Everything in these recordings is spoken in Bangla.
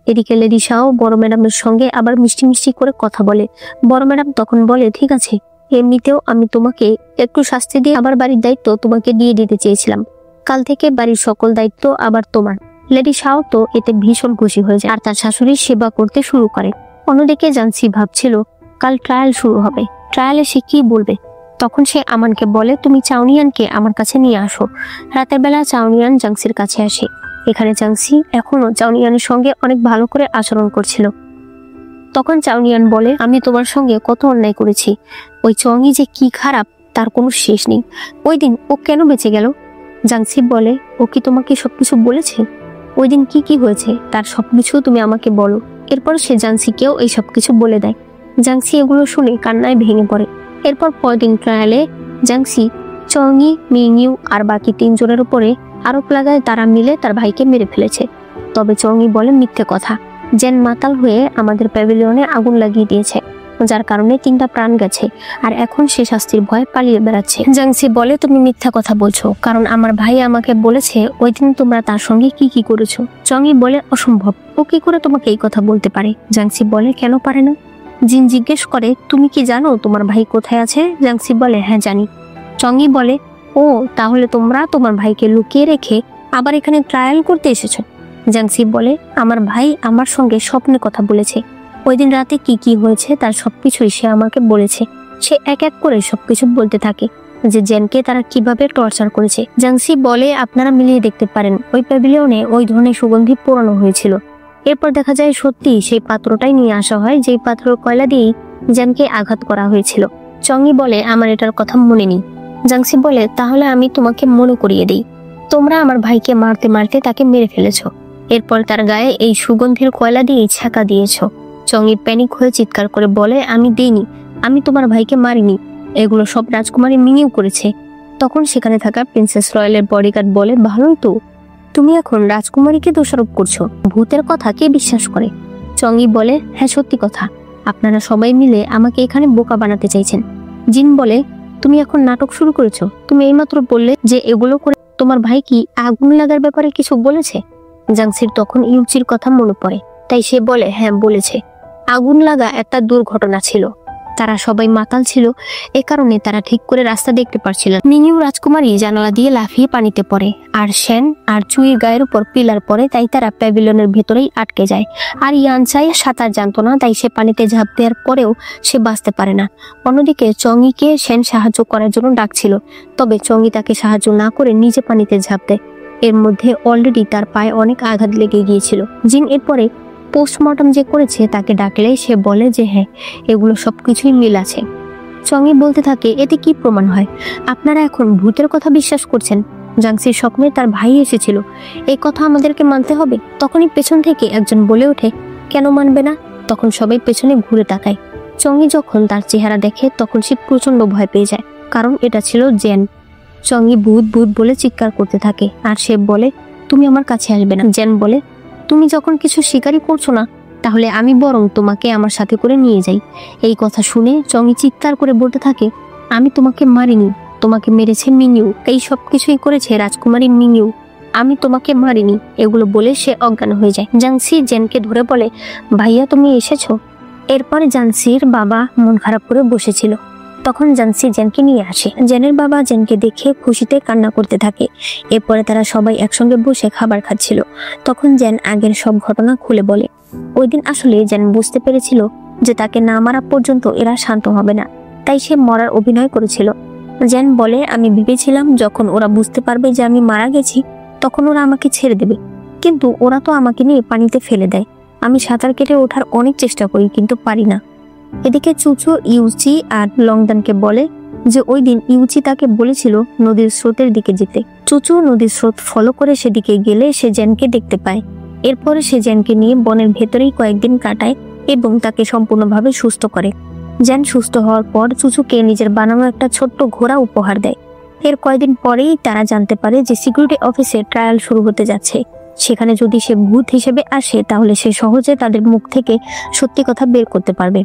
এদিকে লেডি শাও বড় ম্যাডামের সঙ্গে আবার মিষ্টি মিষ্টি করে কথা বলে। বড় ম্যাডাম তখন বলে, ঠিক আছে, এমনিতেও আমি তোমাকে একটু শাস্তি দিয়ে আবার বাড়ির দায়িত্ব তোমাকে দিয়ে দিতে চেয়েছিলাম। কাল থেকে বাড়ির সকল দায়িত্ব আবার তোমার। লেডি শাও তো এতে ভীষণ খুশি হয়ে যায় আর তার শাশুড়ির সেবা করতে শুরু করে। অন্যদিকে জানসি ভাবছিল কাল ট্রায়াল শুরু হবে, ট্রায়ালে সে কি বলবে। তখন সে আমানকে বলে, তুমি চাউনিয়ানকে আমার কাছে নিয়ে আসো। রাতের বেলা চাউনিয়ান জাংসির কাছে আসে। এখানে জাংসি এখনো চাউনিয়ানের সঙ্গে অনেক ভালো করে আচরণ করছিল। তখন চাউনিয়ান বলে, আমি তোমার সঙ্গে কত অন্যায় করেছি। ওই চংই যে কি খারাপ তার কোনো শেষ নেই। ওই দিন ও কেন বেঁচে গেল? জাংসি বলে, ও কি তোমাকে সবকিছু বলেছে? ওই দিন কি কি হয়েছে তার সবকিছু তুমি আমাকে বলো। এরপর সে জাংসিকেও এই সবকিছু বলে দেয়। জাংসি এগুলো শুনে কান্নায় ভেঙে পড়ে। এরপর পরদিন ট্রায়ালে জাংসি চংই, মিংইউ আর বাকি 3 জনের উপরে আরোপ লাগায় তারা মিলে তার ভাইকে মেরে ফেলেছে। তবে চংই বলে মিথ্যে কথা, জেন মাতাল হয়ে আমাদের প্যাভিলিয়নে আগুন লাগিয়ে দিয়েছে, যার কারণে 3টা প্রাণ গেছে আর এখন সে শাস্তির ভয়ে পালিয়ে বেড়াচ্ছে। জাংসি বলে, তুমি মিথ্যা কথা বলছো, কারণ আমার ভাই আমাকে বলেছে ওই দিন তোমরা তার সঙ্গে কি কি করেছো। চংই বলে, অসম্ভব, ও কি করে তোমাকে এই কথা বলতে পারে? জাংসি বলে, কেন পারে না? জিন জিজ্ঞেস করে, তুমি কি জানো তোমার ভাই কোথায় আছে? জাংসি বলে, হ্যাঁ জানি। চংই বলে, ও তাহলে তোমরা তোমার ভাইকে লুকিয়ে রেখে আবার এখানে ট্রায়াল করতে এসেছো। জাংসি বলে, আমার ভাই আমার সঙ্গে স্বপ্নে কথা বলেছে, ওই দিন রাতে কি কি হয়েছে তার সবকিছুই সে আমাকে বলেছে। সে এক এক করে সবকিছু বলতে থাকে, যে জেনকে তারা কিভাবে টর্চার করেছে। জাংসি বলে, আপনারা মিলিয়ে দেখতে পারেন, ওই প্যাভিলিয়নে ওই ধরনের সুগন্ধি পোড়ানো হয়েছিল। এরপর দেখা যায় সত্যি সেই পাত্রটাই নিয়ে আসা হয়, যেই পাত্রের কয়লা দিয়েই জেনকে আঘাত করা হয়েছিল। চংই বলে, আমার এটার কথা মনে নেই। জাংসি বলে, তাহলে আমি তোমাকে মনে করিয়ে দিই, তোমরা আমার ভাইকে মারতে মারতে তাকে মেরে ফেলেছো। এরপর তার গায়ে এই সুগন্ধির কয়লা দিয়ে ছ্যাঁকা দিয়েছো। চংই প্যানিক হয়ে চিৎকার করে বলে, আমি দেইনি, আমি তোমার ভাইকে মারিনি, এগুলো সব রাজকুমারী মিনিউ করেছে। তখন সেখানে থাকা প্রিন্সেস রয়্যালের বডিগার্ড বলে, ভালোই তো, তুমি এখন রাজকুমারীকে দোষারোপ করছো, ভূতের কথা কে বিশ্বাস করে? চংই বলে, হ্যাঁ সত্যি কথা, আপনারা সবাই মিলে আমাকে এখানে বোকা বানাতে চাইছেন। জিন বলে, তুমি এখন নাটক শুরু করেছো, তুমি এইমাত্র বললে যে এগুলো করে তোমার ভাই কি আগুন লাগার ব্যাপারে কিছু বলেছে। জাংসির তখন ইউচির কথা মনে পড়ে, তাই সে বলে, হ্যাঁ বলেছে, আগুন লাগা একটা দুর্ঘটনা ছিল, তারা সবাই মাতাল ছিল, এ কারণে তারা ঠিক করে রাস্তা দেখতে পারছিল না। মিনিউ রাজকুমারী জানালা দিয়ে লাফিয়ে পানিতে পড়ে, আর শ্যান আর চুইয়ের গায়ের উপর পিলার পড়ে, তাই তারা প্যাভিলিয়নের ভেতরেই আটকে যায়। আর ইয়ানচাই সাঁতার জানতো না, তাই সে পানিতে ঝাঁপ দেওয়ার পরেও সে বাঁচতে পারে না। অন্যদিকে চংইকে শ্যান সাহায্য করার জন্য ডাকছিল, তবে চংই তাকে সাহায্য না করে নিজে পানিতে ঝাঁপ দেয়। এর মধ্যে অলরেডি তার পায়ে অনেক আঘাত লেগে গিয়েছিল। জিন এরপরে পোস্টমর্টম যে করেছে তাকে ডাকলে সে বলে যে হ্যাঁ, এগুলো সবকিছুই মিল আছে। চংই বলতে থাকে, এতে কি প্রমাণ হয়? আপনারা এখন ভূতের কথা বিশ্বাস করছেন? জাংসির স্বপ্নে তার ভাই এসেছিল, এই কথা আমাদেরকে মানতে হবে। তখনই পেছন থেকে একজন বলে ওঠে, কেন মানবে না? তখন সবাই পেছনে ঘুরে তাকায়। চংই যখন তার চেহারা দেখে তখন সে প্রচন্ড ভয় পেয়ে যায়, কারণ এটা ছিল জেন। চংই ভূত ভূত বলে চিৎকার করতে থাকে আর সে বলে, তুমি আমার কাছে আসবে না। জেন বলে, তুমি যখন কিছু স্বীকারই করছো না, তাহলে আমি বরং তোমাকে আমার সাথে করে নিয়ে যাই। এই কথা শুনে চংই চিৎকার করে বলতে থাকে, আমি তোমাকে মারিনি, তোমাকে মেরেছে মিংইউ, এই সব কিছুই করেছে রাজকুমারী মিংইউ, আমি তোমাকে মারিনি। এগুলো বলে সে অজ্ঞান হয়ে যায়। জাংসি জেনকে ধরে বলে, ভাইয়া তুমি এসেছো। এরপরে জাংসির বাবা মন খারাপ করে বসেছিল, তখন জাংসি জেনকে নিয়ে আসে। জেনের বাবা জেনকে দেখে খুশিতে কান্না করতে থাকে। এরপরে তারা সবাই একসঙ্গে বসে খাবার খাচ্ছিল। তখন জেন আগের সব ঘটনা খুলে বলে, ওই দিন আসলে জেন বুঝতে পেরেছিল যে তাকে না মারা পর্যন্ত এরা শান্ত হবে না, তাই সে মরার অভিনয় করেছিল। জেন বলে, আমি ভেবেছিলাম যখন ওরা বুঝতে পারবে যে আমি মারা গেছি তখন ওরা আমাকে ছেড়ে দেবে, কিন্তু ওরা তো আমাকে নিয়ে পানিতে ফেলে দেয়। আমি সাঁতার কেটে ওঠার অনেক চেষ্টা করি কিন্তু পারি না। এদিকে চুচু ইউচি আর লংদানকে বলে যে ওই দিন ইউচি তাকে বলেছিল নদীর স্রোতের দিকে যেতে। চুচু নদীর স্রোত ফলো করে সেদিকে গেলে সে জেনকে দেখতে পায়। এরপরে সে জেনকে নিয়ে বনের ভেতরেই কয়েকদিন কাটায় এবং তাকে সম্পূর্ণভাবে সুস্থ করে। জেন সুস্থ হওয়ার পর চুচুকে নিজের বানানো একটা ছোট্ট ঘোড়া উপহার দেয়। এর কয়েকদিন পরেই তারা জানতে পারে যে সিকিউরিটি অফিসে ট্রায়াল শুরু হতে যাচ্ছে। সেখানে যদি সে ভূত হিসেবে আসে তাহলে সে সহজে তাদের মুখ থেকে সত্যি কথা বের করতে পারবে।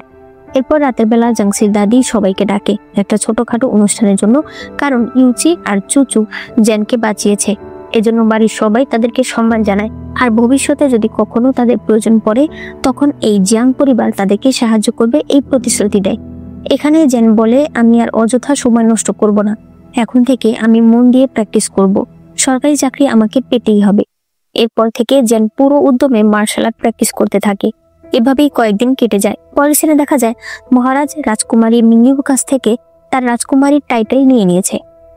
এরপর রাতের বেলা জাংসির দাদি সবাইকে ডাকে একটা ছোটখাটো অনুষ্ঠানের জন্য, কারণ ইউচি আর চুচু জেনকে বাঁচিয়েছে। এজন্য বাড়ির সবাই তাদেরকে সম্মান জানায়। আর ভবিষ্যতে যদি কখনো তাদের প্রয়োজন পড়ে তখন এই জিয়াং পরিবার তাদেরকে সাহায্য করবে এই প্রতিশ্রুতি দেয়। এখানে জেন বলে, আমি আর অযথা সময় নষ্ট করব না। এখন থেকে আমি মন দিয়ে প্র্যাকটিস করব। সরকারি চাকরি আমাকে পেতেই হবে। এরপর থেকে জেন পুরো উদ্যমে মার্শাল আর্ট প্র্যাকটিস করতে থাকে। এভাবেই কয়েকদিন কেটে যায়। পরের সিনে দেখা যায় মহারাজ রাজকুমারী মিনিউর কাছ থেকে তার রাজকুমারীর টাইটেল নিয়ে নিয়েছে,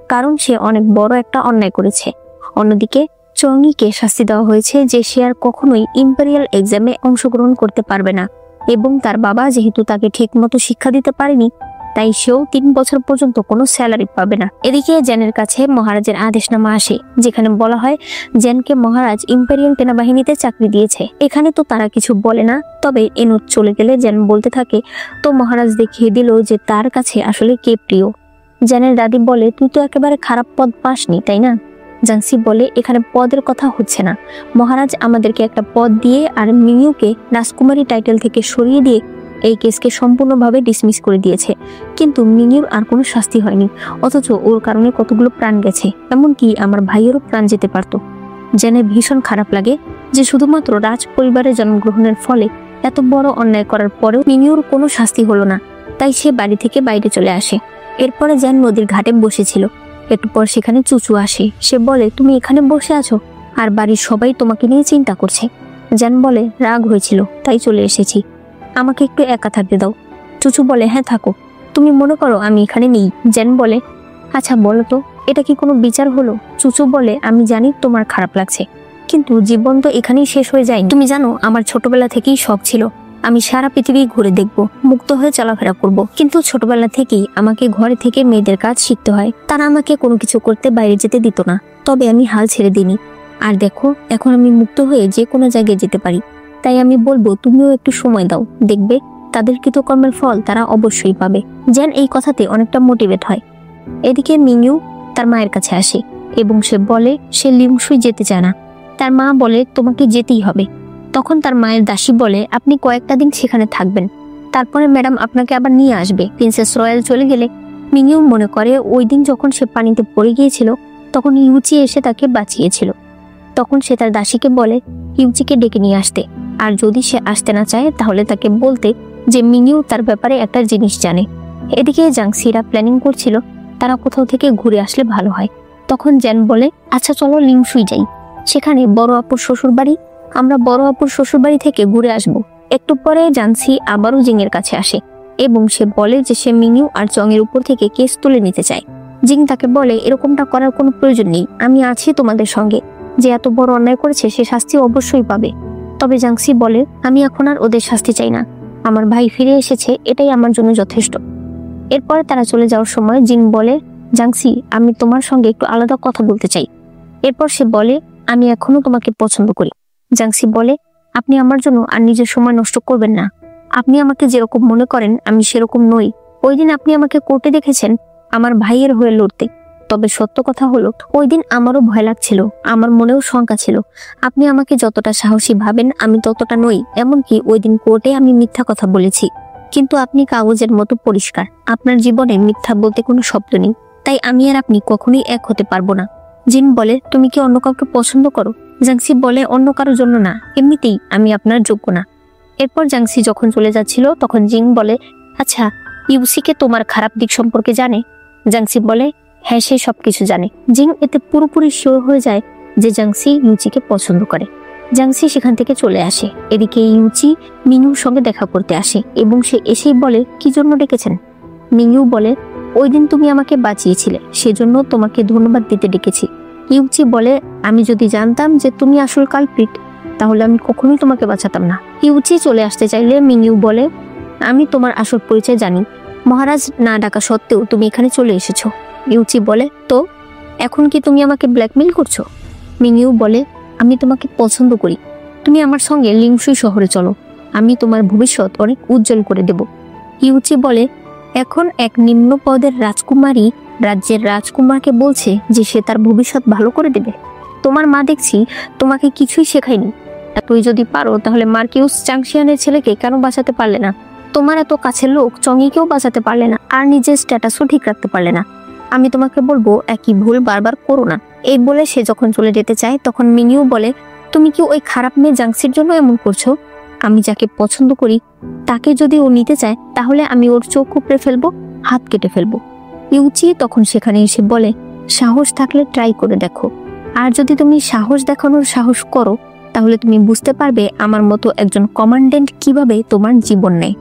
কারণ সে অনেক বড় একটা অন্যায় করেছে। অন্যদিকে চংইকে শাস্তি দেওয়া হয়েছে যে সে আর কখনোই ইম্পেরিয়াল এক্সামে অংশগ্রহণ করতে পারবে না, এবং তার বাবা যেহেতু তাকে ঠিক মতো শিক্ষা দিতে পারেনি তাই সেও 3 বছর পর্যন্ত কোনো স্যালারি পাবে না। এদিকে জেনের কাছে মহারাজের আদেশনামা আসে, যেখানে বলা হয় জেনকে মহারাজ ইম্পেরিয়াল সেনাবাহিনীতে চাকরি দিয়েছে। এখানে তো তারা কিছু বলে না, তবে এনোদ চলে গেলে জেন বলতে থাকে, তো মহারাজ দেখিয়ে দিল যে তার কাছে আসলে কে প্রিয়। জেনের দাদি বলে, তুই তো একেবারে খারাপ পদ পাসনি, তাই না? জাংসি বলে, এখানে পদের কথা হচ্ছে না। মহারাজ আমাদেরকে একটা পদ দিয়ে আর মিনিউকে রাজকুমারী টাইটেল থেকে সরিয়ে দিয়ে এই কেসকে সম্পূর্ণভাবে ডিসমিস করে দিয়েছে। কিন্তু মিনিউর আর কোনো শাস্তি হয়নি, অথচ ওর কারণে কতগুলো প্রাণ গেছে, এমনকি আমার ভাইয়েরও প্রাণ যেতে পারত। জেনে ভীষণ খারাপ লাগে যে শুধুমাত্র রাজ পরিবারে জন্মগ্রহণের ফলে এত বড় অন্যায় করার পরেও মিনিউর কোনো শাস্তি হলো না। তাই সে বাড়ি থেকে বাইরে চলে আসে। এরপরে জেন নদীর ঘাটে বসেছিল। একটু পর সেখানে চুচু আসে। সে বলে, তুমি এখানে বসে আছো আর বাড়ির সবাই তোমাকে নিয়ে চিন্তা করছে। জেন বলে, রাগ হয়েছিল তাই চলে এসেছি, আমাকে একটু একা থাকতে দাও। চুচু বলে, হ্যাঁ থাকো, তুমি মনে করো আমি এখানে নেই? জেন বলে, আচ্ছা বলো তো, এটা কি কোনো বিচার হলো? চুচু বলে, আমি জানি তোমার খারাপ লাগছে, কিন্তু জীবন তো এখানেই শেষ হয়ে যায়। তুমি জানো আমার ছোটবেলা থেকেই শখ ছিল আমি সারা পৃথিবী ঘুরে দেখব, মুক্ত হয়ে চলাফেরা করব। কিন্তু ছোটবেলা থেকেই আমাকে ঘরে থেকে মেয়েদের কাজ শিখতে হয়। তারা আমাকে কোনো কিছু করতে বাইরে যেতে দিত না, তবে আমি হাল ছেড়ে দিইনি। আর দেখো এখন আমি মুক্ত হয়ে যে কোনো জায়গায় যেতে পারি। তাই আমি বলবো তুমিও একটু সময় দাও, দেখবে তাদের কৃতকর্মের ফল তারা অবশ্যই পাবে। জেন এই কথাতে অনেকটা মোটিভেট হয়। এদিকে মিনিউ তার মায়ের কাছে আসে এবং সে বলে সে লিংশুই যেতে চায় না। তার মা বলে, তোমাকে যেতেই হবে। তখন তার মায়ের দাসী বলে, আপনি কয়েকটা দিন সেখানে থাকবেন, তারপরে ম্যাডাম আপনাকে আবার নিয়ে আসবে। প্রিন্সেস রয়্যাল চলে গেলে মিনিউ মনে করে ওই দিন যখন সে পানিতে পড়ে গিয়েছিল তখন ইউচি এসে তাকে বাঁচিয়েছিল। তখন সে তার দাসীকে বলে ইউচিকে ডেকে নিয়ে আসতে, আর যদি সে আসতে না চায় তাহলে তাকে বলতে যে মিনিউ তার ব্যাপারে একটা জিনিস জানে। এদিকে জাংসিরা প্ল্যানিং করছিল তারা কোথাও থেকে ঘুরে আসলে ভালো হয়। তখন জেন বলে, আচ্ছা চলো লিংশুই যাই, সেখানে বড় আপুর শ্বশুর বাড়ি, আমরা বড় আপুর শ্বশুর বাড়ি থেকে ঘুরে আসব। একটু পরে জাংসি আবারও জিং এর কাছে আসে এবং সে বলে যে সে মিনিউ আর চং এর উপর থেকে কেস তুলে নিতে চায়। জিং তাকে বলে, এরকমটা করার কোনো প্রয়োজন নেই, আমি আছি তোমাদের সঙ্গে, যে এত বড় অন্যায় করেছে সে শাস্তি অবশ্যই পাবে। তবে জাংসি বলে, আমি এখন আর ওদের শাস্তি চাই না, আমার ভাই ফিরে এসেছে, এটাই আমার জন্য যথেষ্ট। এরপরে তারা চলে যাওয়ার সময় জিং বলে, জাংসি আমি তোমার সঙ্গে একটু আলাদা কথা বলতে চাই। এরপর সে বলে, আমি এখনো তোমাকে পছন্দ করি। জাংসি বলে, আপনি আমার জন্য আর নিজের সময় নষ্ট করবেন না, আপনি আমাকে যেরকম মনে করেন আমি সেরকম নই। ওই দিন আপনি আমাকে কোর্টে দেখেছেন আমার ভাইয়ের হয়ে লড়তে, তবে সত্য কথা হলো ওই দিন আমারও ভয় লাগছিল, আমার মনেও শঙ্কা ছিল। আপনি আমাকে যতটা সাহসী ভাবেন আমি ততটা নই, এমনকি ওই দিন কোর্টে আমি মিথ্যা কথা বলেছি, কিন্তু আপনি কাগজের মতো পরিষ্কার, আপনার জীবনে মিথ্যা বলতে কোনো শব্দ নেই, তাই আমি আর আপনি কখনোই এক হতে পারবো না। জিন বলে, তুমি কি অন্য কাউকে পছন্দ করো? জাংসি বলে, অন্য কারোর জন্য না, এমনিতেই আমি আপনার যোগ্য না। এরপর জাংসি যখন চলে যাচ্ছিল তখন জিং বলে, আচ্ছা ইউসিকে তোমার খারাপ দিক সম্পর্কে জানে? জাংসি বলে, হ্যাঁ সে সবকিছু জানে। জিং এতে পুরোপুরি শিওর হয়ে যায় যে জাংসি ইউচিকে পছন্দ করে। জাংসি সেখান থেকে চলে আসে। এদিকে ইউচি মিনুর সঙ্গে দেখা করতে আসে এবং সে এসেই বলে, কি জন্য ডেকেছেন? মিনু বলে, ওই দিন তুমি আমাকে বাঁচিয়েছিলে, সেজন্য তোমাকে ধন্যবাদ দিতে ডেকেছি। ইউচি বলে, আমি যদি জানতাম যে তুমি আসল কালপ্রিট তাহলে আমি কখনোই তোমাকে বাঁচাতাম না। ইউচি চলে আসতে চাইলে মিনিউ বলে, আমি তোমার আসল পরিচয় জানি, মহারাজ না ডাকা সত্ত্বেও তুমি এখানে চলে এসেছো। ইউচি বলে, তো এখন কি তুমি আমাকে ব্ল্যাকমেইল করছো? মিনিউ বলে, আমি তোমাকে পছন্দ করি, তুমি আমার সঙ্গে লিংশুই শহরে চলো, আমি তোমার ভবিষ্যৎ অনেক উজ্জ্বল করে দেব। ইউচি বলে, এখন এক নিম্ন পদের রাজকুমারী রাজ্যের রাজকুমারকে বলছে যে সে তার ভবিষ্যৎ ভালো করে দেবে? তোমার মা দেখছি তোমাকে কিছুই শেখায়নি, তুই যদি পারো তাহলে মার্কিউস চাংশিয়ানের ছেলেকে কেন বাঁচাতে পারলে না? তোমার এত কাছের লোক চংইকেও বাঁচাতে পারলে না, আর নিজের স্ট্যাটাসও ঠিক রাখতে পারলে না। আমি তোমাকে বলবো একই ভুল বারবার করো না। এই বলে সে যখন চলে যেতে চায় তখন মিনিও বলে, তুমি কি ওই খারাপ মেয়ে জাংসির জন্য এমন করছো? আমি যাকে পছন্দ করি তাকে যদি ও নিতে চায় তাহলে আমি ওর চোখ উপড়ে ফেলবো, হাত কেটে ফেলবো। ইউচি তখন সেখানে এসে বলে, সাহস থাকলে ট্রাই করে দেখো, আর যদি তুমি সাহস দেখানোর সাহস করো তাহলে তুমি বুঝতে পারবে আমার মতো একজন কমান্ডেন্ট কিভাবে তোমার জীবন নেয়।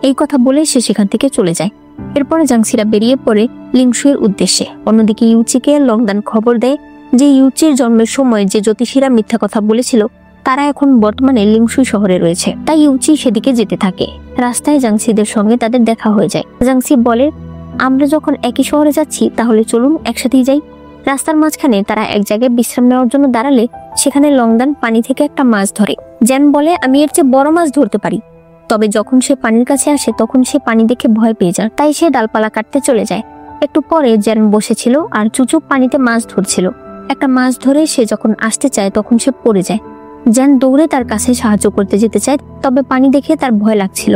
এই কথা বলে সে সেখান থেকে চলে যায়। এরপরে জাংসিরা বেরিয়ে পড়ে লিংশুয়ের উদ্দেশ্যে। অন্যদিকে ইউচিকে লংদান খবর দেয় যে ইউচির জন্মের সময় যে জ্যোতিষীরা মিথ্যা কথা বলেছিল তারা এখন বর্তমানে লিংশুই শহরে রয়েছে। তাই ইউচি সেদিকে যেতে থাকে। রাস্তায় জাংসিদের সঙ্গে তাদের দেখা হয়ে যায়। জাংসি বলে, আমরা যখন একই শহরে যাচ্ছি তাহলে চলুন একসাথেই যাই। রাস্তার মাঝখানে তারা এক জায়গায় বিশ্রাম নেওয়ার জন্য দাঁড়ালে সেখানে লংদান পানি থেকে একটা মাছ ধরে। জ্যান বলে, আমি এর চেয়ে বড় মাছ ধরতে পারি। তবে যখন সে পানির কাছে আসে তখন সে পানি দেখে ভয় পেয়ে যায়, তাই সে ডালপালা কাটতে চলে যায়। একটু পরে জ্যান বসেছিল আর চুচু পানিতে মাছ ধরছিল। একটা মাছ ধরে সে যখন আসতে চায় তখন সে পড়ে যায়। জ্যান দৌড়ে তার কাছে সাহায্য করতে যেতে চায়, তবে পানি দেখে তার ভয় লাগছিল,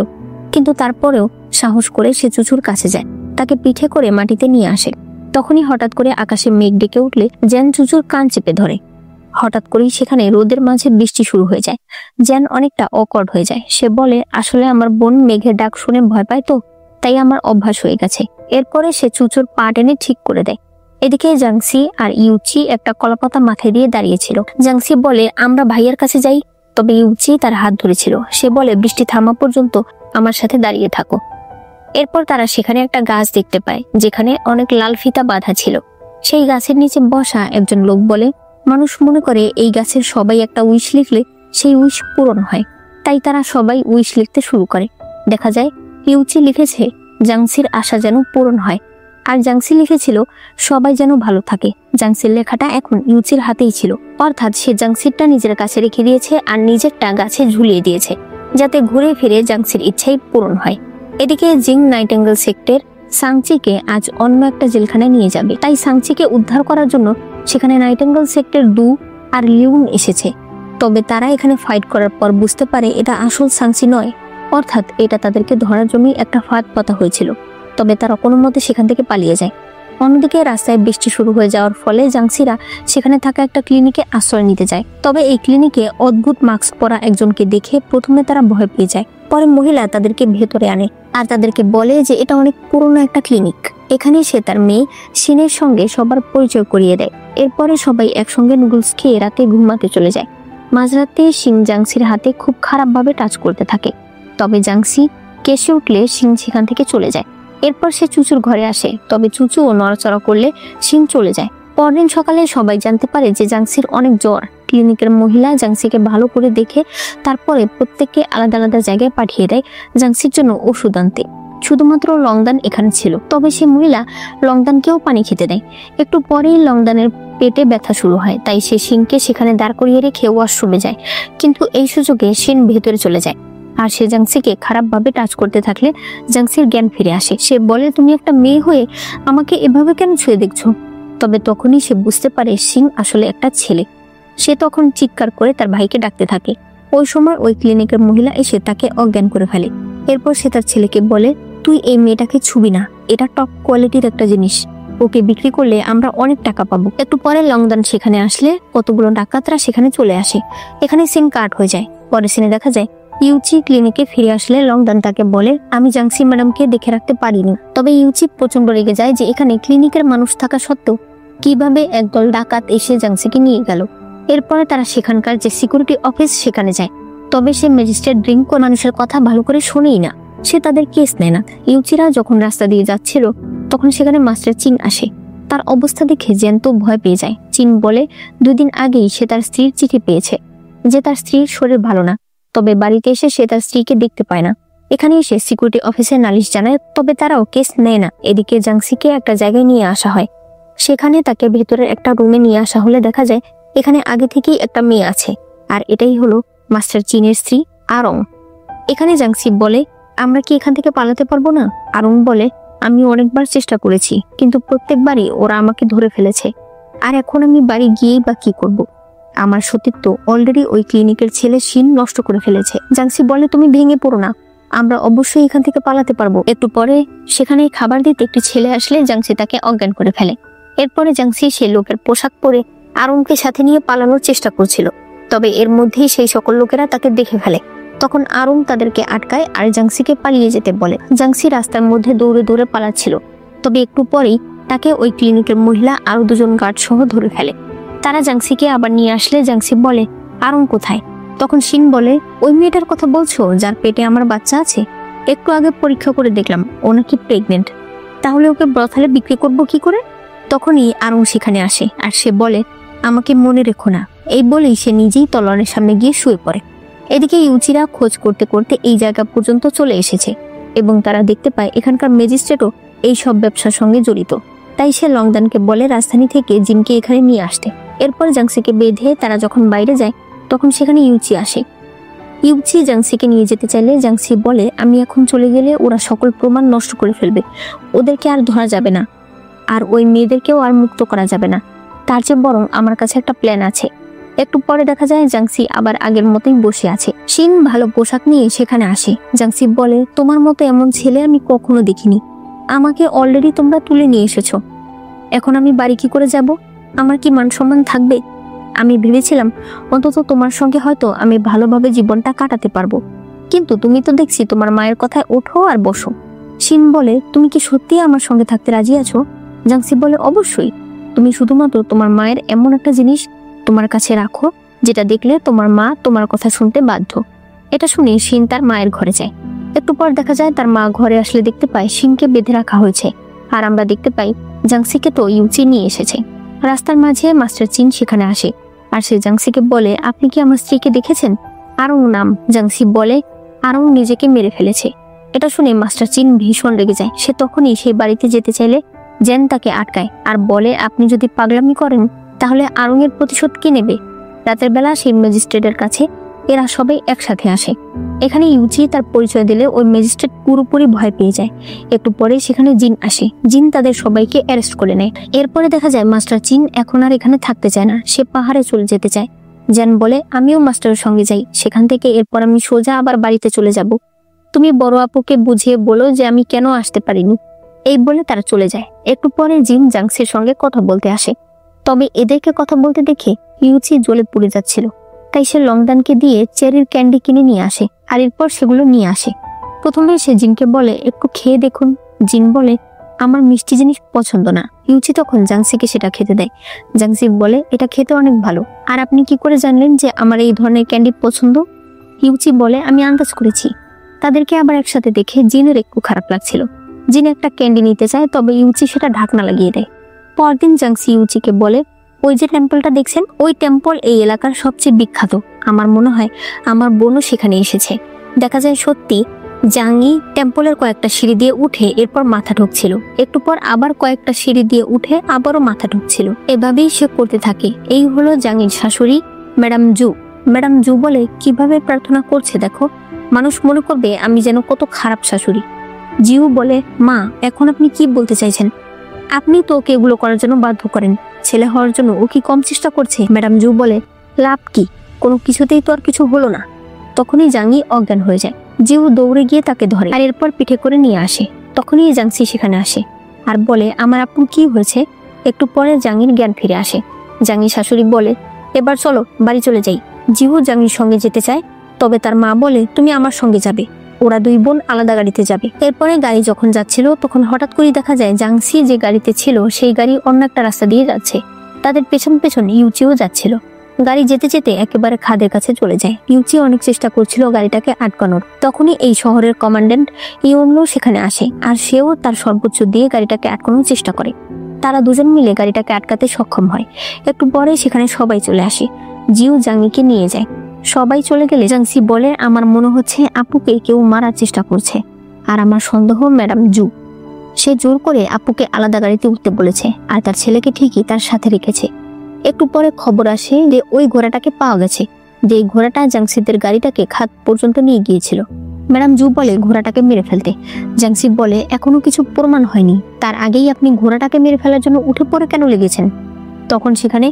কিন্তু তারপরেও সাহস করে সে চুচুর কাছে যায়, তাকে পিঠে করে মাটিতে নিয়ে আসে। তখনই হঠাৎ করে আকাশে মেঘ ডেকে উঠলে জ্যান চুচুর কান চেপে ধরে। হঠাৎ করেই সেখানে রোদের মাঝে বৃষ্টি শুরু হয়ে যায়। জ্যান অনেকটা অকওয়ার্ড হয়ে যায়। সে বলে, আসলে আমার বোন মেঘের ডাক শুনে ভয় পায় তো, তাই আমার অভ্যাস হয়ে গেছে। এরপরে সে চুচুর পা টেনে ঠিক করে দেয়। এদিকে জাংসি আর ইউচি একটা কলাপাতা মাথায় দিয়ে দাঁড়িয়েছিল। জাংসি বলে, আমরা ভাইয়ার কাছে যাই। তবে ইউচি তার হাত ধরেছিল। সে বলে, বৃষ্টি থামা পর্যন্ত আমার সাথে দাঁড়িয়ে থাকো। এরপর তারা সেখানে একটা গাছ দেখতে পায় যেখানে অনেক লাল ফিতা বাঁধা ছিল। সেই গাছের নিচে বসা একজন লোক বলে, মানুষ মনে করে এই গাছের সবাই একটা উইশ লিখলে সেই উইশ পূরণ হয়, তাই তারা সবাই উইশ লিখতে শুরু করে। দেখা যায় ইউচি লিখেছে জাংসির আশা যেন পূরণ হয়, আর জাংসি লিখেছিল সবাই যেন ভালো থাকে। জাংসির লেখাটা এখন ইউচির হাতেই ছিল, অর্থাৎ সে জাংসিরটা নিজের কাছে রেখে দিয়েছে আর নিজেরটা গাছে ঝুলিয়ে দিয়েছে, যাতে ঘুরে ফিরে জাংসির ইচ্ছাই পূরণ হয়। এদিকে জিং নাইটেঙ্গেল সেক্টর সাংচিকে আজ অন্য একটা জেলখানায় নিয়ে যাবে, তাই সাংচিকে উদ্ধার করার জন্য সেখানে নাইটেঙ্গেল সেক্টর 2 আর লিউন এসেছে। তবে তারা এখানে ফাইট করার পর বুঝতে পারে এটা আসল সাংচি নয়, অর্থাৎ এটা তাদেরকে ধরার জন্যই একটা ফাঁদ পাতা হয়েছিল। তবে তারা কোনো মতে সেখান থেকে পালিয়ে যায়। অন্যদিকে রাস্তায় বৃষ্টি শুরু হয়ে যাওয়ার ফলে জাংসিরা সেখানে থাকা একটা ক্লিনিকে আশ্রয় নিতে যায়। তবে এই ক্লিনিকে অদ্ভুত মাস্ক পরা একজনকে দেখে প্রথমে তারা ভয় পেয়ে যায়। পরে মহিলা তাদেরকে ভেতরে আনে আর তাদেরকে বলে যে এটা অনেক পুরনো একটা ক্লিনিক। এখানে সে তার মেয়ে শিনের সঙ্গে সবার পরিচয় করিয়ে দেয়। এরপরে সবাই একসঙ্গে নুডলস খেয়ে রাতে ঘুমাতে চলে যায়। মাঝরাতে শিং জাংসির হাতে খুব খারাপভাবে টাচ করতে থাকে। তবে জাংসি কেসে উঠলে শিং সেখান থেকে চলে যায়। এরপর সে চুচুর ঘরে আসে, তবে চুচু ও নড়াচড়া করলে শিং চলে যায়। পরদিন সকালে সবাই জানতে পারে যে জাংসির অনেক জ্বর। ক্লিনিকের মহিলা জাংসিকে ভালো করে দেখে তারপরে প্রত্যেককে আলাদা আলাদা জায়গায় পাঠিয়ে দেয় জাংসির জন্য ওষুধ আনতে। শুধুমাত্র লংদান এখানে ছিল, তবে সে মহিলা লংদানকেও পানি খেতে দেয়। একটু পরেই লংদানের পেটে ব্যথা শুরু হয়, তাই সে শিংকে সেখানে দাঁড় করিয়ে রেখে ওয়াশরুমে যায়, কিন্তু এই সুযোগে শিন ভেতরে চলে যায়। আর সে জাংসিকে খারাপভাবে টাচ করতে থাকলে জাংসির জ্ঞান ফিরে আসে। সে বলে, তুমি একটা মেয়ে হয়ে আমাকে এভাবে কেন ছুঁয়ে দেখছো? তবে তখনই সে বুঝতে পারে শিং আসলে একটা ছেলে। সে তখন চিৎকার করে তার ভাইকে ডাকতে থাকে। ওই সময় ওই ক্লিনিকের মহিলা এসে তাকে অজ্ঞান করে ফেলে। এরপর সে তার ছেলেকে বলে, তুই এই মেয়েটাকে ছুবি না, এটা টপ কোয়ালিটির একটা জিনিস, ওকে বিক্রি করলে আমরা অনেক টাকা পাবো। একটু পরে লংদান সেখানে আসলে কতগুলো ডাকাতরা সেখানে চলে আসে। এখানে সিন কাট হয়ে যায়। পরে সিনে দেখা যায় ইউচি ক্লিনিকে ফিরে আসলে লংদান তাকে বলে, আমি জাংসি ম্যাডামকে দেখে রাখতে পারিনি। তবে ইউচি প্রচন্ড রেগে যায় যে এখানে ক্লিনিকের মানুষ থাকা সত্ত্বেও কিভাবে একদল ডাকাত এসে জাংসিকে নিয়ে গেল। এরপরে তারা সেখানকার যে সিকিউরিটি অফিস সেখানে যায়, তবে সে ম্যাজিস্ট্রেট ড্রিঙ্ক করে মানুষের কথা ভালো করে শোনেই না, সে তাদের কেস নেয় না। ইউচিরা যখন রাস্তা দিয়ে যাচ্ছিল তখন সেখানে মাস্টার চিন আসে। তার অবস্থা দেখে জ্যান্ত ভয় পেয়ে যায়। চিন বলে 2 দিন আগেই সে তার স্ত্রীর চিঠি পেয়েছে যে তার স্ত্রীর শরীর ভালো না, তবে বাড়িতে এসে সে তার স্ত্রীকে দেখতে পায় না। এখানে এসে সিকিউরিটি অফিসে নালিশ জানায়, তবে তারাও কেস নেয় না। এদিকে জাংসিকে একটা জায়গায় নিয়ে আসা হয়। সেখানে তাকে ভেতরের একটা রুমে নিয়ে আসা হলে দেখা যায় এখানে আগে থেকেই একটা মেয়ে আছে, আর এটাই হলো মাস্টার চিনের স্ত্রী আরং। এখানে জাংসি বলে, আমরা কি এখান থেকে পালাতে পারবো না? আরং বলে, আমি অনেকবার চেষ্টা করেছি, কিন্তু প্রত্যেকবারই ওরা আমাকে ধরে ফেলেছে, আর এখন আমি বাড়ি গিয়েই বা কি করব? আমার সতীত্ব অলরেডি ওই ক্লিনিকের ছেলে শিন নষ্ট করে ফেলেছে। জাংসি বলে, তুমি ভেঙে পড়ো না, আমরা অবশ্যই এখান থেকে পালাতে পারবো। একটু পরে সেখানে খাবার দিতে একটি ছেলে আসলে জাংসি তাকে অজ্ঞান করে ফেলে। এরপরে জাংসি সে লোকের পোশাক পরে আরুনকে সাথে নিয়ে পালানোর চেষ্টা করছিল, তবে এর মধ্যেই সেই সকল লোকেরা তাকে দেখে ফেলে। তখন আরুন তাদেরকে আটকায় আর জাংসিকে পালিয়ে যেতে বলে। জাংসি রাস্তার মধ্যে দৌড়ে দৌড়ে পালাচ্ছিল, তবে একটু পরেই তাকে ওই ক্লিনিকের মহিলা আরো দুজন গার্ড সহ ধরে ফেলে। তারা জাংসিকে আবার নিয়ে আসলে জাংসি বলে, আরুন কোথায়? তখন শিন বলে, ওই মেয়েটার কথা বলছো যার পেটে আমার বাচ্চা আছে? একটু আগে পরীক্ষা করে দেখলাম ও নাকি প্রেগনেন্ট, তাহলে ওকে ব্রথালে বিক্রি করবো কি করে? তখনই আরুন সেখানে আসে আর সে বলে, আমাকে মনে রেখো না। এই বলেই সে নিজেই তলোয়ারের সামনে গিয়ে শুয়ে পড়ে। এদিকে ইউচিরা খোঁজ করতে করতে এই জায়গা পর্যন্ত চলে এসেছে এবং তারা দেখতে পায় এখানকার ম্যাজিস্ট্রেটও এই সব ব্যবসার সঙ্গে জড়িত। তাই সে লংদানকে বলে রাজধানী থেকে জিনকে এখানে নিয়ে আসতে। এরপর জাংসিকে বেঁধে তারা যখন বাইরে যায় তখন সেখানে ইউচি আসে। ইউচি জাংসিকে নিয়ে যেতে চাইলে জাংসি বলে, আমি এখন চলে গেলে ওরা সকল প্রমাণ নষ্ট করে ফেলবে, ওদেরকে আর ধরা যাবে না, আর ওই মেয়েদেরকেও আর মুক্ত করা যাবে না। তার চেয়ে বরং আমার কাছে একটা প্ল্যান আছে। একটু পরে দেখা যায় জাংসি আবার আগের মতোই বসে আছে। শিন ভালো পোশাক নিয়ে সেখানে আসে। জাংসি বলে, তোমার মতো এমন ছেলে আমি কখনো দেখিনি, আমাকে অলরেডি তোমরা তুলে নিয়ে এসেছো, এখন আমি বাড়ি কি করে যাব? আমার কি মান সম্মান থাকবে? আমি ভেবেছিলাম অন্তত তোমার সঙ্গে হয়তো আমি ভালোভাবে জীবনটা কাটাতে পারবো, কিন্তু তুমি তো দেখছি তোমার মায়ের কথায় ওঠো আর বসো। শিন বলে, তুমি কি সত্যি আমার সঙ্গে থাকতে রাজি আছো? জাংসি বলে, অবশ্যই। তুমি শুধুমাত্র তোমার মায়ের এমন একটা জিনিস তোমার কাছে রাখো যেটা দেখলে তোমার মা তোমার কথা শুনতে বাধ্য। এটা শুনে শিন তার মায়ের ঘরে যায়। একটু পর দেখা যায় তার মা ঘরে আসলে দেখতে পায় শিনকে বেঁধে রাখা হয়েছে, আর আমরা দেখতে পাই জাংসিকে তো ইউচি নিয়ে এসেছে। রাস্তার মাঝে মাস্টার চিন সেখানে আসে আর সে জাংসিকে বলে, আপনি কি আমার স্ত্রীকে দেখেছেন? আরং নাম। জাংসি বলে, আরং নিজেকে মেরে ফেলেছে। এটা শুনে মাস্টার চিন ভীষণ রেগে যায়। সে তখনই সেই বাড়িতে যেতে চাইলে জেন তাকে আটকায় আর বলে, আপনি যদি পাগলামি করেন তাহলে আরং এর প্রতিশোধ কে নেবে? রাতের বেলা সেই ম্যাজিস্ট্রেটের কাছে এরা সবাই একসাথে আসে। এখানে ইউচি তার পরিচয় দিলে ওই ম্যাজিস্ট্রেট পুরোপুরি ভয় পেয়ে যায়। একটু পরে সেখানে জিন আসে। জিন তাদের সবাইকে অ্যারেস্ট করে নেয়। এরপরে দেখা যায় মাস্টার চিন এখন আর এখানে থাকতে চায় না, সে পাহাড়ে চলে যেতে চায়। জেন বলে, আমিও মাস্টারের সঙ্গে যাই, সেখান থেকে এরপর আমি সোজা আবার বাড়িতে চলে যাব। তুমি বড় আপুকে বুঝিয়ে বলো যে আমি কেন আসতে পারিনি। এই বলে তারা চলে যায়। একটু পরে জিন জাংসির সঙ্গে কথা বলতে আসে, তবে এদেরকে কথা বলতে দেখে ইউচি জ্বলে পুড়ে যাচ্ছিল। তাই সে লংদানকে দিয়ে চেরির ক্যান্ডি কিনে নিয়ে আসে আর এরপর সেগুলো নিয়ে আসে। প্রথমে সে জিনকে বলে, একটু খেয়ে দেখুন। জিন বলে, আমার মিষ্টি জিনিস পছন্দ না। ইউচি তখন জাংসিকে সেটা খেতে দেয়। জাংসি বলে, এটা খেতে অনেক ভালো, আর আপনি কি করে জানলেন যে আমার এই ধরনের ক্যান্ডি পছন্দ? ইউচি বলে, আমি আন্দাজ করেছি। তাদেরকে আবার একসাথে দেখে জিনের একটু খারাপ লাগছিল। জিন একটা ক্যান্ডি নিতে চায়, তবে ইউচি সেটা ঢাকনা লাগিয়ে দেয়। পরদিন জাংসি ইউচিকে বলে, ওই যে টেম্পলটা দেখছেন, ওই টেম্পল এই এলাকার সবচেয়ে বিখ্যাত। আমার মনে হয় আমার বোনও সেখানে এসেছে। দেখা যায় সত্যি জাংই টেম্পলের কয়েকটা সিঁড়ি দিয়ে উঠে এরপর মাথা ঢুকছিল। একটু পর আবার কয়েকটা সিঁড়ি দিয়ে উঠে আবারও মাথা ঢুকছিল। এভাবেই সে করতে থাকে। এই হলো জাংয়ের শাশুড়ি ম্যাডাম জু। ম্যাডাম জু বলে, কিভাবে প্রার্থনা করছে দেখো, মানুষ মনে করবে আমি যেন কত খারাপ শাশুড়ি। জিউ বলে, মা এখন আপনি কি বলতে চাইছেন? আপনি তো ওকে এগুলো করার জন্য বাধ্য করেন, ছেলে হওয়ার জন্য ও কি কম চেষ্টা করছে? ম্যাডাম জু বলে, লাভ কি, কোনো কিছুতেই তো আর কিছু হলো না। তখনই জাংই অজ্ঞান হয়ে যায়। জিউ দৌড়ে গিয়ে তাকে ধরে আর এরপর পিঠে করে নিয়ে আসে। তখনই জাংসি সেখানে আসে আর বলে, আমার আপু কি হয়েছে? একটু পরে জাংয়ের জ্ঞান ফিরে আসে। জাংয়ের শাশুড়ি বলে, এবার চলো বাড়ি চলে যাই। জিউ জাংয়ের সঙ্গে যেতে চায়, তবে তার মা বলে, তুমি আমার সঙ্গে যাবে। ওরা দুই বোন আলাদা গাড়িতে যাবে। এরপরে গাড়ি যখন যাচ্ছিল তখন হঠাৎ করে দেখা যায় জাংসি যে গাড়িতে ছিল সেই গাড়ি অন্য একটা রাস্তা দিয়ে যাচ্ছে। তাদের পেছন পেছন ইউচিও যাচ্ছিল। গাড়ি যেতে যেতে একেবারে খাদের কাছে চলে যায়। ইউচি অনেক চেষ্টা করছিল গাড়িটাকে আটকানোর। তখনই এই শহরের কমান্ড্যান্ট ইউনলো সেখানে আসে আর সেও তার সর্বোচ্চ দিয়ে গাড়িটাকে আটকানোর চেষ্টা করে। তারা দুজন মিলে গাড়িটাকে আটকাতে সক্ষম হয়। একটু পরে সেখানে সবাই চলে আসে। জিউ জাংকে নিয়ে যায়। সবাই চলে গেলে জাংসি বলে, আমার মনে হচ্ছে আপুকে কেউ মারার চেষ্টা করছে, আর আমার সন্দেহ ম্যাডাম জু। সে জোর করে আপুকে আলাদা গাড়িতে উঠতে বলেছে আর তার ছেলেকে ঠিকই তার সাথে রেখেছে। একটু পরে খবর আসে যে ওই ঘোড়াটাকে পাওয়া গেছে, যে ঘোড়াটা জাংসিদের গাড়িটাকে খাদ পর্যন্ত নিয়ে গিয়েছিল। ম্যাডাম জু বলে ঘোড়াটাকে মেরে ফেলতে। জাংসি বলে, এখনো কিছু প্রমাণ হয়নি, তার আগেই আপনি ঘোড়াটাকে মেরে ফেলার জন্য উঠে পড়ে কেন লেগেছেন? তখন সেখানে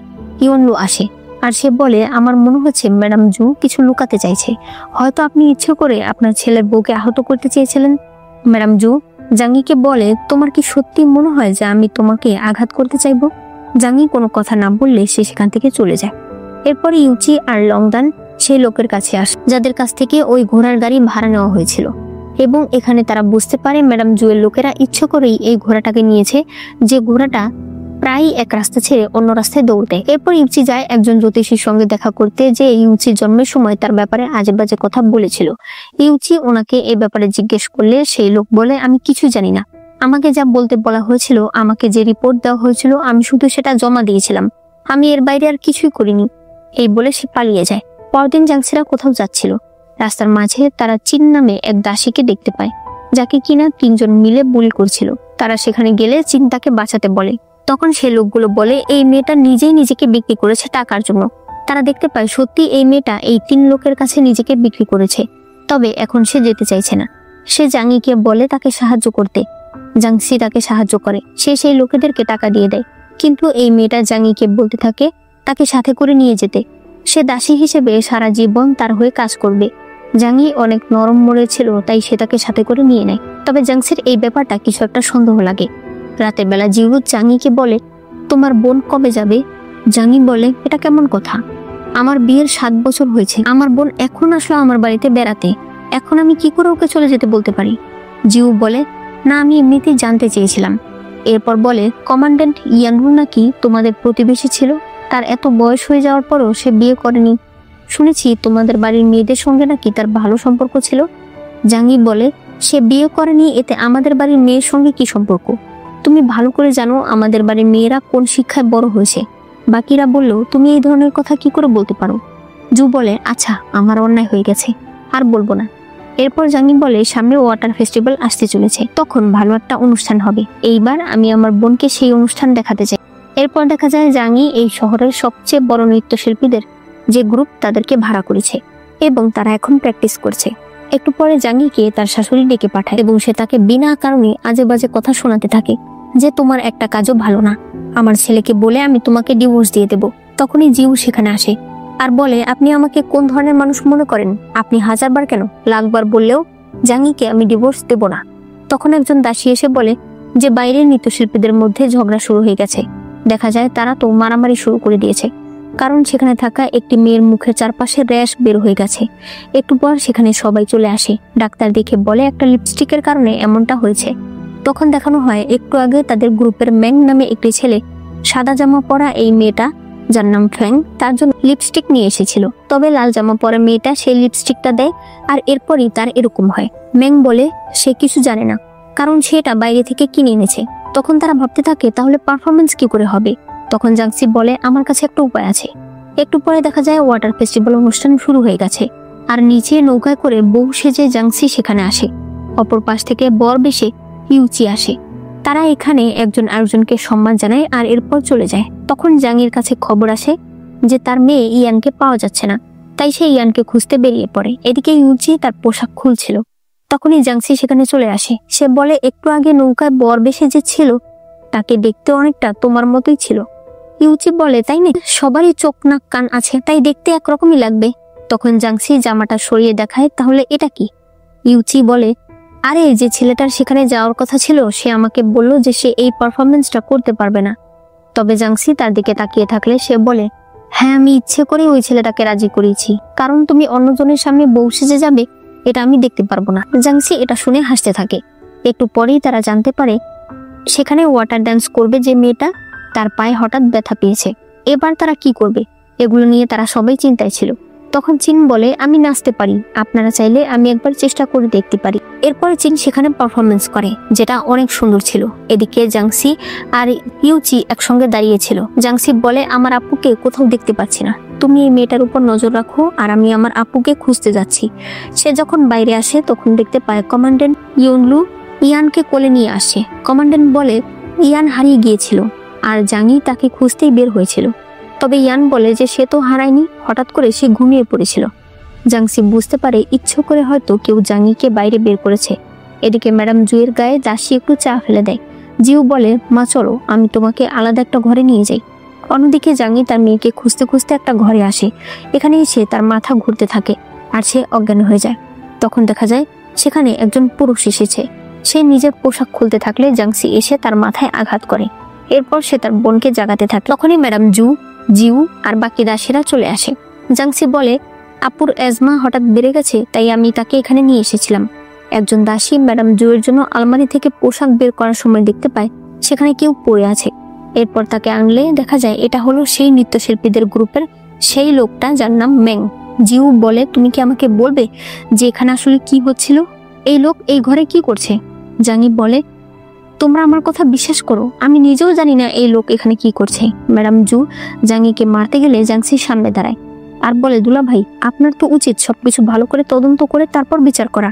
ইউনলু আসে। আর সে বলে, আমার মনে হচ্ছে ম্যাডাম জু কিছু লুকাতে চাইছে, হয়তো আপনি ইচ্ছে করে আপনার ছেলের বউকে আহত করতে চেয়েছিলেন। ম্যাডাম জু জাঙ্গিকে বলে, তোমার কি সত্যি মনে হয় যে আমি তোমাকে আঘাত করতে চাইবো? জাঙ্গি কোনো কথা না বললে সে সেখান থেকে চলে যায়। এরপর ইউচি আর লংদান সেই লোকের কাছে আসে যাদের কাছ থেকে ওই ঘোড়ার গাড়ি ভাড়া নেওয়া হয়েছিল, এবং এখানে তারা বুঝতে পারে ম্যাডাম জুয়ের লোকেরা ইচ্ছে করেই এই ঘোড়াটাকে নিয়েছে, যে ঘোড়াটা প্রায় এক রাস্তা ছেড়ে অন্য রাস্তায় দৌড় দেয়। এরপর ইউচি যায় একজন জ্যোতিষীর সঙ্গে দেখা করতে, যে ইউচির জন্মের সময় তার ব্যাপারে আজে বাজে কথা বলেছিল। ইউচি ওনাকে এই ব্যাপারে জিজ্ঞেস করলে সেই লোক বলে, আমি কিছু জানি না, আমাকে যা বলতে বলা হয়েছিল, আমাকে যে রিপোর্ট দেওয়া হয়েছিল আমি শুধু সেটা জমা দিয়েছিলাম, আমি এর বাইরে আর কিছুই করিনি। এই বলে সে পালিয়ে যায়। পরদিন জাংসিরা কোথাও যাচ্ছিল, রাস্তার মাঝে তারা চিন নামে এক দাসীকে দেখতে পায়, যাকে কিনা 3 জন মিলে বুলি করছিল। তারা সেখানে গেলে চিন তাকে বাঁচাতে বলে। তখন সে লোকগুলো বলে, এই মেয়েটা নিজেই নিজেকে বিক্রি করেছে টাকার জন্য। তারা দেখতে পায় সত্যি এই মেয়েটা এই 3 লোকের কাছে নিজেকে বিক্রি করেছে, তবে এখন সে যেতে চাইছে না। সে জাঙ্গিকে বলে তাকে সাহায্য করতে। জাংসি তাকে সাহায্য করে, সে সেই লোকেদেরকে টাকা দিয়ে দেয়, কিন্তু এই মেয়েটা জাঙ্গিকে বলতে থাকে তাকে সাথে করে নিয়ে যেতে, সে দাসী হিসেবে সারা জীবন তার হয়ে কাজ করবে। জাঙ্গি অনেক নরম মনে ছিল, তাই সে তাকে সাথে করে নিয়ে নেয়। তবে জাংসির এই ব্যাপারটা কিছু একটা সন্দেহ লাগে। রাতের বেলা জিউ জাঙ্গিকে বলে, তোমার বোন কবে যাবে? জাঙ্গি বলে, এটা কেমন কথা, আমার বিয়ের 7 বছর হয়েছে, আমার বোন এখন আসলো আমার বাড়িতে বেড়াতে, এখন আমি কি করে ওকে চলে যেতে বলতে পারি? জিউ বলে, না, আমি এমনিতেই জানতে চেয়েছিলাম। এরপর বলে, কমান্ড্যান্ট ইয়ানরু নাকি তোমাদের প্রতিবেশী ছিল, তার এত বয়স হয়ে যাওয়ার পরও সে বিয়ে করেনি। শুনেছি তোমাদের বাড়ির মেয়েদের সঙ্গে নাকি তার ভালো সম্পর্ক ছিল। জাঙ্গি বলে, সে বিয়ে করেনি, এতে আমাদের বাড়ির মেয়ের সঙ্গে কি সম্পর্ক? তুমি ভালো করে জানো আমাদের বাড়ির মেয়েরা কোন শিক্ষায় বড় হয়েছে। বাকিরা বলল, তুমি এই ধরনের কথা কি করে বলতে পারো? জু বলে, আচ্ছা, আমার অন্যায় হয়ে গেছে, আর বলবো না। এরপর জাঙ্গি বলে, সামনে ওয়াটার ফেস্টিভ্যাল আসতে চলেছে, তখন ভালো একটা অনুষ্ঠান হবে, এইবার আমি আমার বোনকে সেই অনুষ্ঠান দেখাতে চাই। এরপর দেখা যায় জাঙ্গি এই শহরের সবচেয়ে বড় নৃত্যশিল্পীদের যে গ্রুপ তাদেরকে ভাড়া করেছে, এবং তারা এখন প্র্যাকটিস করছে। একটু পরে জাঙ্গিকে তার শাশুড়ি ডেকে পাঠায়, এবং সে তাকে বিনা কারণে আজে বাজে কথা শোনাতে থাকে, যে তোমার একটা কাজও ভালো না, আমার ছেলেকে বলে আমি তোমাকে ডিভোর্স দিয়ে দেব। তখনই জিউ সেখানে আসে আর বলে, আপনি আমাকে কোন ধরনের মানুষ মনে করেন? আপনি 1000 বার কেন 1,00,000 বার বললেও জাঙ্গিকে আমি ডিভোর্স দেব না। তখন একজন দাসী এসে বলে যে বাইরের নৃত্যশিল্পীদের মধ্যে ঝগড়া শুরু হয়ে গেছে, দেখা যায় তারা তো মারামারি শুরু করে দিয়েছে, কারণ সেখানে থাকা একটি মেয়ের মুখের চারপাশে র্যাশ বের হয়ে গেছে। একটু পর সেখানে সবাই চলে আসে, ডাক্তার দেখে বলে একটা লিপস্টিকের কারণে এমনটা হয়েছে। তখন দেখানো হয় একটু আগে তাদের গ্রুপের ম্যাং নামে একটি ছেলে, সাদা জামা পরা এই মেয়েটা যার নাম ফ্যাং, তার জন্য লিপস্টিক নিয়ে এসেছিল, তবে লাল জামা পরা মেয়েটা সেই লিপস্টিকটা দেয়, আর এরপরই তার এরকম হয়। ম্যাং বলে সে কিছু জানে না, কারণ সেটা বাইরে থেকে কিনে এনেছে। তখন তারা ভাবতে থাকে তাহলে পারফরমেন্স কি করে হবে। তখন জাংসি বলে, আমার কাছে একটা উপায় আছে। একটু পরে দেখা যায় ওয়াটার ফেস্টিভ্যাল অনুষ্ঠান শুরু হয়ে গেছে, আর নিচে নৌকায় করে বউ সেজে জাংসি সেখানে আসে। অপর পাশ থেকে বর বেশে ইউচি আসে। তারা এখানে একজন আরেকজনকে সম্মান জানায় আর এরপর চলে যায়। তখন জাঙ্গির কাছে খবর আসে যে তার মেয়ে ইয়ানকে পাওয়া যাচ্ছে না, তাই সে ইয়ানকে খুঁজতে বেরিয়ে পড়ে। এদিকে ইউচি তার পোশাক খুলছিল, তখনই জাংসি সেখানে চলে আসে। সে বলে, একটু আগে নৌকায় বর বেশে যে ছিল তাকে দেখতে অনেকটা তোমার মতোই ছিল। ইউচি বলে, তাই না? সবারই চোখ নাক কান আছে, তাই দেখতে একরকমই লাগবে। তখন জাংসি জামাটা সরিয়ে দেখায়, তাহলে এটা কি? ইউচি বলে, আরে যে ছেলেটার সেখানে যাওয়ার কথা ছিল সে আমাকে বলল যে সে এই পারফরমেন্সটা করতে পারবে না। তবে জাংসি তার দিকে তাকিয়ে থাকলে সে বলে, হ্যাঁ, আমি ইচ্ছে করে ওই ছেলেটাকে রাজি করিয়েছি, কারণ তুমি অন্যজনের সামনে বউ সেজে যাবে এটা আমি দেখতে পারবো না। জাংসি এটা শুনে হাসতে থাকে। একটু পরেই তারা জানতে পারে সেখানে ওয়াটার ড্যান্স করবে যে মেয়েটা, তার পায়ে হঠাৎ ব্যথা পেয়েছে। এবার তারা কি করবে এগুলো নিয়ে তারা সবাই চিন্তায় ছিল। তখন চিন বলে, আমি নাচতে পারি, আপনারা চাইলে আমি একবার চেষ্টা করে দেখতে পারি। এরপরে চিন সেখানে পারফরমেন্স করে, যেটা অনেক সুন্দর ছিল। এদিকে জাংসি আর ইউচি একসঙ্গে দাঁড়িয়েছিল। জাংসি বলে, আমার আপুকে কোথাও দেখতে পাচ্ছি না, তুমি এই মেয়েটার উপর নজর রাখো, আর আমি আমার আপুকে খুঁজতে যাচ্ছি। সে যখন বাইরে আসে তখন দেখতে পায় কমান্ড্যান্ট ইউনলু ইয়ানকে কোলে নিয়ে আসে। কমান্ড্যান্ট বলে, ইয়ান হারিয়ে গিয়েছিল আর জাঙ্গি তাকে খুঁজতেই বের হয়েছিল। তবে ইয়ান বলে যে সে তো হারায়নি, হঠাৎ করে সে ঘুমিয়ে পড়েছিল। জাংসি বুঝতে পারে ইচ্ছে করে হয়তো কেউ জাঙ্গিকে বাইরে বের করেছে। এদিকে ম্যাডাম জুয়ের গায়ে দাসী একটু চা ফেলে দেয়। জিউ বলে, মা চলো, আমি তোমাকে আলাদা একটা ঘরে নিয়ে যাই। অন্যদিকে জাঙ্গি তার মেয়েকে খুঁজতে খুঁজতে একটা ঘরে আসে। এখানে এসে তার মাথা ঘুরতে থাকে আর সে অজ্ঞান হয়ে যায়। তখন দেখা যায় সেখানে একজন পুরুষ এসেছে। সে নিজের পোশাক খুলতে থাকলে জাংসি এসে তার মাথায় আঘাত করে। এরপর সে তার বোনকে জাগাতে থাকে। তখনই ম্যাডাম জিউ আর বাকি দাসীরা চলে আসে। জাংসি বলে, আপুর অ্যাজমা হঠাৎ বেড়ে গেছে, তাই আমি তাকে এখানে নিয়ে এসেছিলাম। একজন দাসী ম্যাডাম জুয়ের জন্য আলমারি থেকে পোশাক বের করার সময় দেখতে পায় সেখানে কেউ পড়ে আছে। এরপর তাকে আনলে দেখা যায় এটা হলো সেই নৃত্যশিল্পীদের গ্রুপের সেই লোকটা যার নাম ম্যাং। জিউ বলে, তুমি কি আমাকে বলবে যে এখানে আসলে কি হচ্ছিল? এই লোক এই ঘরে কি করছে? জাঙ্গি বলে, তোমরা আমার কথা বিশ্বাস করো, আমি নিজেও জানি না এই লোক এখানে কি করছে। ম্যাডাম জু জাঙ্গিকে মারতে গেলে জাংসির সামনে দাঁড়ায় আর বলে, দুলা ভাই, আপনার তো উচিত সবকিছু ভালো করে তদন্ত করে তারপর বিচার করা।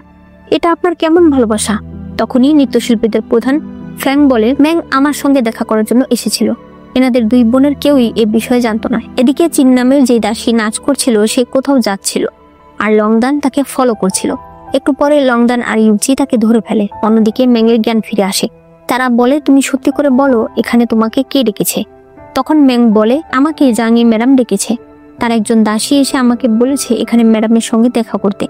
এটা আপনার কেমন ভালোবাসা? তখনই নৃত্যশিল্পীদের প্রধান ফ্যাং বলে, ম্যাং আমার সঙ্গে দেখা করার জন্য এসেছিল। এনাদের দুই বোনের কেউই এ বিষয়ে জানতো না। এদিকে চিন নামের যে দাসী নাচ করছিল সে কোথাও যাচ্ছিল আর লংদান তাকে ফলো করছিল। একটু পরে লংদান আর ইউচি তাকে ধরে ফেলে। অন্যদিকে ম্যাংয়ের জ্ঞান ফিরে আসে। তারা বলে, তুমি সত্যি করে বলো এখানে তোমাকে কে ডেকেছে? তখন ম্যাং বলে, আমাকে জাঙ্গি ম্যাডাম ডেকেছে। তার একজন দাসী এসে আমাকে বলেছে এখানে ম্যাডামের সঙ্গে দেখা করতে।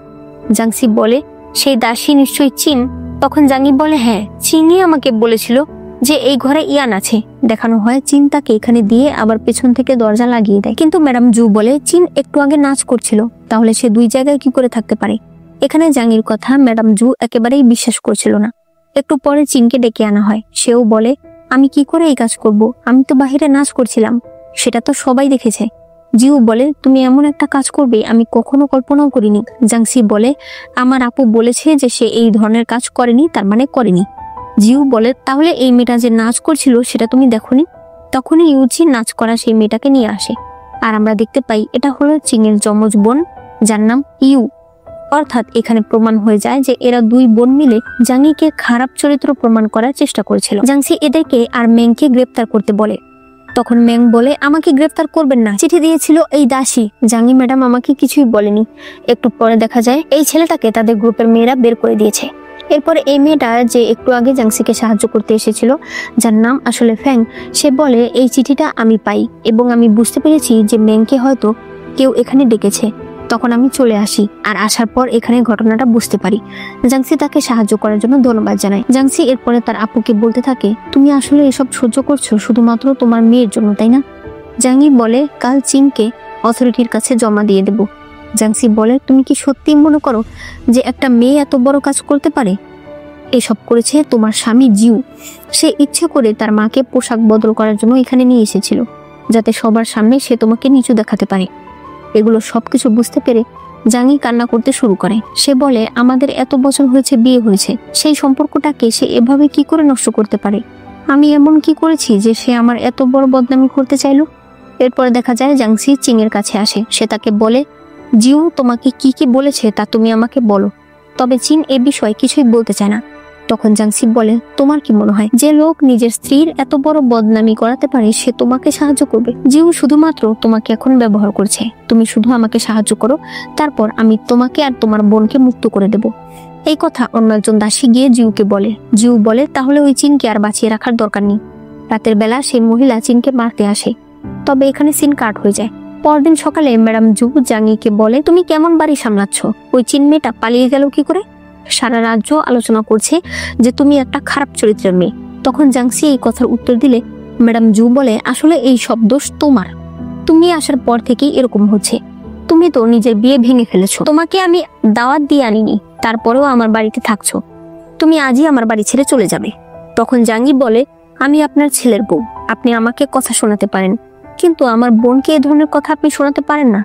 জাংসি বলে, সেই দাসী নিশ্চয়ই চিন। তখন জাঙ্গি বলে, হ্যাঁ, চিনই আমাকে বলেছিল যে এই ঘরে ইয়ান আছে। দেখানো হয় চিন তাকে এখানে দিয়ে আবার পেছন থেকে দরজা লাগিয়ে দেয়। কিন্তু ম্যাডাম জু বলে, চিন একটু আগে নাচ করছিল, তাহলে সে দুই জায়গায় কি করে থাকতে পারে? এখানে জাঙ্গির কথা ম্যাডাম জু একেবারেই বিশ্বাস করছিল না। একটু পরে চিনকে ডেকে আনা হয়। সেও বলে, আমি কি করে এই কাজ করব? আমি তো বাহিরে নাচ করছিলাম, সেটা তো সবাই দেখেছে। জিউ বলে, তুমি এমন একটা কাজ করবে আমি কখনো কল্পনাও করিনি। জাংসি বলে, আমার আপু বলেছে যে সে এই ধরনের কাজ করেনি, তার মানে করেনি। জিউ বলে, তাহলে এই মেয়েটা যে নাচ করছিল সেটা তুমি দেখোনি? তখনই ইউচি নাচ করা সেই মেয়েটাকে নিয়ে আসে আর আমরা দেখতে পাই এটা হলো চিংয়ের যমজ বোন যার নাম ইউ। অর্থাৎ এখানে প্রমাণ হয়ে যায় যে এরা দুই বোন মিলে জাঙ্গিকে খারাপ চরিত্র প্রমাণ করার চেষ্টা করেছিল। জাংসি এদেরকে আর ম্যাংকে গ্রেপ্তার করতে বলে। তখন ম্যাং বলে, আমাকে গ্রেফতার করবেন না, চিঠি দিয়েছিল এই দাসী, জাঙ্গি ম্যাডাম আমাকে কিছুই বলেনি। একটু পরে দেখা যায় এই ছেলেটাকে তাদের গ্রুপের মেয়েরা বের করে দিয়েছে। এরপরে এই মেয়েটা যে একটু আগে জাংসিকে সাহায্য করতে এসেছিল, যার নাম আসলে ফ্যাং, সে বলে, এই চিঠিটা আমি পাই এবং আমি বুঝতে পেরেছি যে ম্যাংকে হয়তো কেউ এখানে ডেকেছে। তখন আমি চলে আসি আর আসার পর এখানে ঘটনাটা বুঝতে পারি। জাংসি তাকে সাহায্য করার জন্য ধন্যবাদ জানায়। জাংসি এরপরে তার আপুকে বলতে থাকে, তুমি আসলে এসব সহ্য করছো শুধুমাত্র তোমার মেয়ের জন্য, তাই না? জাঙ্গি বলে, কাল চিনকে অথরিটির কাছে জমা দিয়ে দেব। জাংসি বলে, তুমি কি সত্যি মনে করো যে একটা মেয়ে এত বড় কাজ করতে পারে? এসব করেছে তোমার স্বামী জিউ। সে ইচ্ছে করে তার মাকে পোশাক বদল করার জন্য এখানে নিয়ে এসেছিল, যাতে সবার সামনে সে তোমাকে নিচু দেখাতে পারে। এগুলো সবকিছু বুঝতে পেরে জাঙ্গি কান্না করতে শুরু করে। সে বলে, আমাদের এত বছর হয়েছে বিয়ে হয়েছে, সেই সম্পর্কটাকে সে এভাবে কি করে নষ্ট করতে পারে? আমি এমন কি করেছি যে সে আমার এত বড় বদনামি করতে চাইলো? এরপরে দেখা যায় জাংসি চিংয়ের কাছে আসে। সে তাকে বলে, জিউ তোমাকে কি কি বলেছে তা তুমি আমাকে বলো। তবে চিন এ বিষয়ে কিছুই বলতে চায় না। তখন জাংসি বলে, তোমার কি মনে হয় যে লোক নিজের স্ত্রীর এত বড় বদনামি করাতে পারে সে তোমাকে সাহায্য করবে? জিউ শুধুমাত্র তোমাকে এখন ব্যবহার করছে। তুমি শুধু আমাকে সাহায্য করো, তারপর আমি তোমাকে আর তোমার বোনকে মুক্ত করে দেব। এই কথা অন্য একজন দাসী গিয়ে জিউকে বলে। জিউ বলে, তাহলে ওই চিনকে আর বাঁচিয়ে রাখার দরকার নেই। রাতের বেলা সেই মহিলা চিনকে মারতে আসে, তবে এখানে সিন কাট হয়ে যায়। পরদিন সকালে ম্যাডাম জু জাঙ্গিকে বলে, তুমি কেমন বাড়ি সামলাচ্ছ? ওই চিন মেয়েটা পালিয়ে গেল কি করে? সারা রাজ্য আলোচনা করছে যে তুমি একটা খারাপ চরিত্রের মেয়ে। তখন জাংসি এই কথার উত্তর দিলে ম্যাডাম জু বলে, আসলে এই সব দোষ তোমার। তুমি আসার পর থেকেই এরকম হচ্ছে। তুমি তো নিজের বিয়ে ভেঙে ফেলেছো। তোমাকে আমি দাওয়াত দিয়ে আনিনি, তারপরেও আমার বাড়িতে থাকছো। তুমি আজই আমার বাড়ি ছেড়ে চলে যাবে। তখন জাঙ্গি বলে, আমি আপনার ছেলের বউ, আপনি আমাকে কথা শোনাতে পারেন, কিন্তু আমার বোনকে এই ধরনের কথা আপনি শোনাতে পারেন না।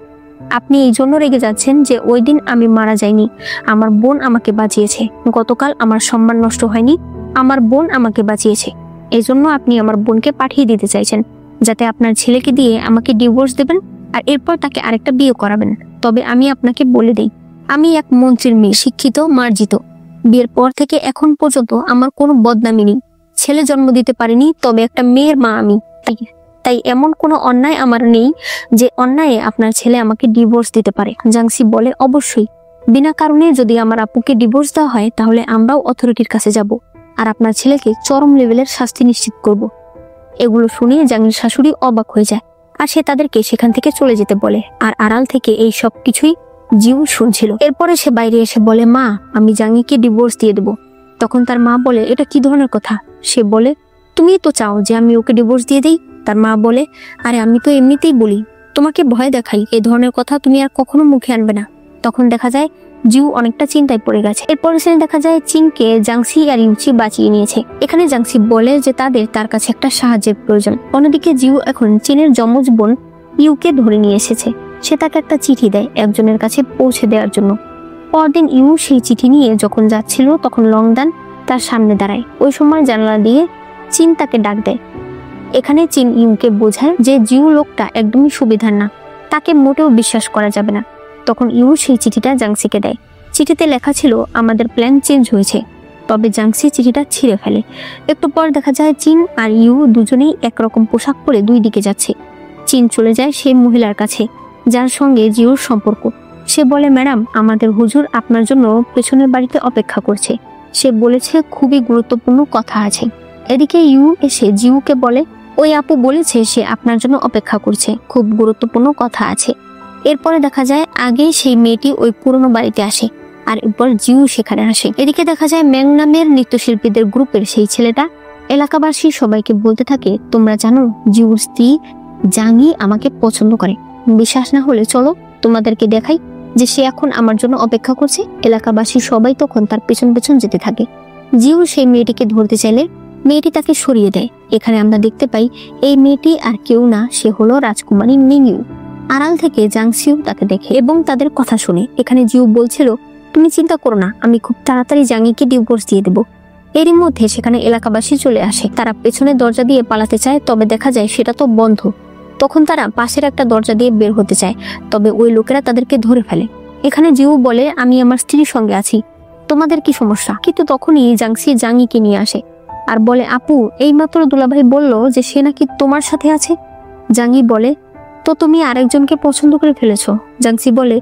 আপনি এই জন্য রেগে যাচ্ছেন যে ওই দিন আমি মারা যাইনি, আমার বোন আমাকে বাঁচিয়েছে। গতকাল আমার সম্মান নষ্ট হয়নি, আমার বোন আমাকে বাঁচিয়েছে। এই জন্য আপনি আমার বোনকে পাঠিয়ে দিতে চাইছেন, যাতে আপনার ছেলেকে দিয়ে আমাকে ডিভোর্স দেবেন আর এরপর তাকে আরেকটা বিয়ে করাবেন। তবে আমি আপনাকে বলে দেই, আমি এক মন্ত্রীর মেয়ে, শিক্ষিত, মার্জিত। বিয়ের পর থেকে এখন পর্যন্ত আমার কোনো বদনামি নেই। ছেলে জন্ম দিতে পারিনি, তবে একটা মেয়ের মা আমি। তাই এমন কোনো অন্যায় আমার নেই যে অন্যায়ে আপনার ছেলে আমাকে ডিভোর্স দিতে পারে। জাংসি বলে, অবশ্যই, বিনা কারণে যদি আমার আপুকে ডিভোর্স দেওয়া হয় তাহলে আমরাও অথরিটির কাছে যাব আর আপনার ছেলেকে চরম লেভেলের শাস্তি নিশ্চিত করব। এগুলো শুনে জাঙ্গির শাশুড়ি অবাক হয়ে যায়। আর সে তাদেরকে সেখান থেকে চলে যেতে বলে। আর আড়াল থেকে এই সব কিছুই জিউ শুনছিল। এরপরে সে বাইরে এসে বলে, মা, আমি জাঙ্গিকে ডিভোর্স দিয়ে দেবো। তখন তার মা বলে, এটা কি ধরনের কথা? সে বলে, তুমি তো চাও যে আমি ওকে ডিভোর্স দিয়ে দেই। তার মা বলে, আরে আমি তো এমনিতেই বলি, তোমাকে ভয় দেখাই, এই ধরনের কথা তুমি আর কখনো মুখে আনবে না। তখন দেখা যায় জিউ অনেকটা চিন্তায় পড়ে গেছে। এরপরে সে দেখা যায় চিনকে জাংসি আর ইউচি বাঁচিয়ে নিয়েছে। এখানে জাংসি বলে যে তার কাছে একটা সাহায্যের প্রয়োজন। অন্যদিকে জিউ এখন চীনের যমজ বোন ইউকে ধরে নিয়ে এসেছে। সে তাকে একটা চিঠি দেয় একজনের কাছে পৌঁছে দেওয়ার জন্য। পরদিন ইউ সেই চিঠি নিয়ে যখন যাচ্ছিল তখন লংদান তার সামনে দাঁড়ায়। ওই সময় জানালা দিয়ে চীন তাকে ডাক দেয়। এখানে চীন ইউকে বোঝায় যে জিউ লোকটা একদমই সুবিধার না, তাকে মোটেও বিশ্বাস করা যাবে না। তখন ইউ সেই চিঠিটা জাংসিকে দেয়। চিঠিতে লেখা ছিল, আমাদের প্ল্যান চেঞ্জ হয়েছে। তবে জাংসি চিঠিটা ছিঁড়ে ফেলে। একটু পর দেখা যায় চীন আর ইউ দুজনেই একরকম পোশাক পরে দুই দিকে যাচ্ছে। চীন চলে যায় সেই মহিলার কাছে যার সঙ্গে জিউর সম্পর্ক। সে বলে, ম্যাডাম, আমাদের হুজুর আপনার জন্য পেছনের বাড়িতে অপেক্ষা করছে। সে বলেছে খুবই গুরুত্বপূর্ণ কথা আছে। এদিকে ইউ এসে জিউকে বলে, ওই আপু বলেছে সে আপনার জন্য অপেক্ষা করছে, খুব গুরুত্বপূর্ণ কথা আছে। এরপরে দেখা যায় আগে সেই মেয়েটি ওই পুরনো বাড়িতে আসে আর এরপর জিউ সেখানে আসে। এদিকে দেখা যায় ম্যাং নামের নৃত্যশিল্পীদের গ্রুপের সেই ছেলেটা এলাকাবাসী সবাইকে বলতে থাকে, তোমরা জানো জিউর স্ত্রী জাঙ্গি আমাকে পছন্দ করে। বিশ্বাস না হলে চলো তোমাদেরকে দেখাই যে সে এখন আমার জন্য অপেক্ষা করছে। এলাকাবাসী সবাই তখন তার পেছন পেছন যেতে থাকে। জিউ সেই মেয়েটিকে ধরতে চাইলে মেয়েটি তাকে সরিয়ে দেয়। এখানে আমরা দেখতে পাই এই মেয়েটি আর কেউ না, সে হলো রাজকুমারী মিংইউ। আড়াল থেকে জাংসিউ তাকে দেখে এবং তাদের কথা শুনে। এখানে জিউ বলছিল, তুমি চিন্তা করো না, আমি খুব তাড়াতাড়ি জাঙ্গিকে ডিভোর্স দিয়ে দেবো। এরই মধ্যে সেখানে এলাকাবাসী চলে আসে। তারা পেছনের দরজা দিয়ে পালাতে চায়, তবে দেখা যায় সেটা তো বন্ধ। তখন তারা পাশের একটা দরজা দিয়ে বের হতে চায়, তবে ওই লোকেরা তাদেরকে ধরে ফেলে। এখানে জিউ বলে, আমি আমার স্ত্রীর সঙ্গে আছি, তোমাদের কি সমস্যা? কিন্তু তখনই জাংসি জাঙ্গিকে নিয়ে আসে আর বলে, আপু, এইমাত্র দুলাভাই বলল যে সে নাকি তোমার সাথে আছে। জাঙ্গি বলে, তো তুমি আরেকজনকে পছন্দ করে ফেলেছো। জাংসি বলে,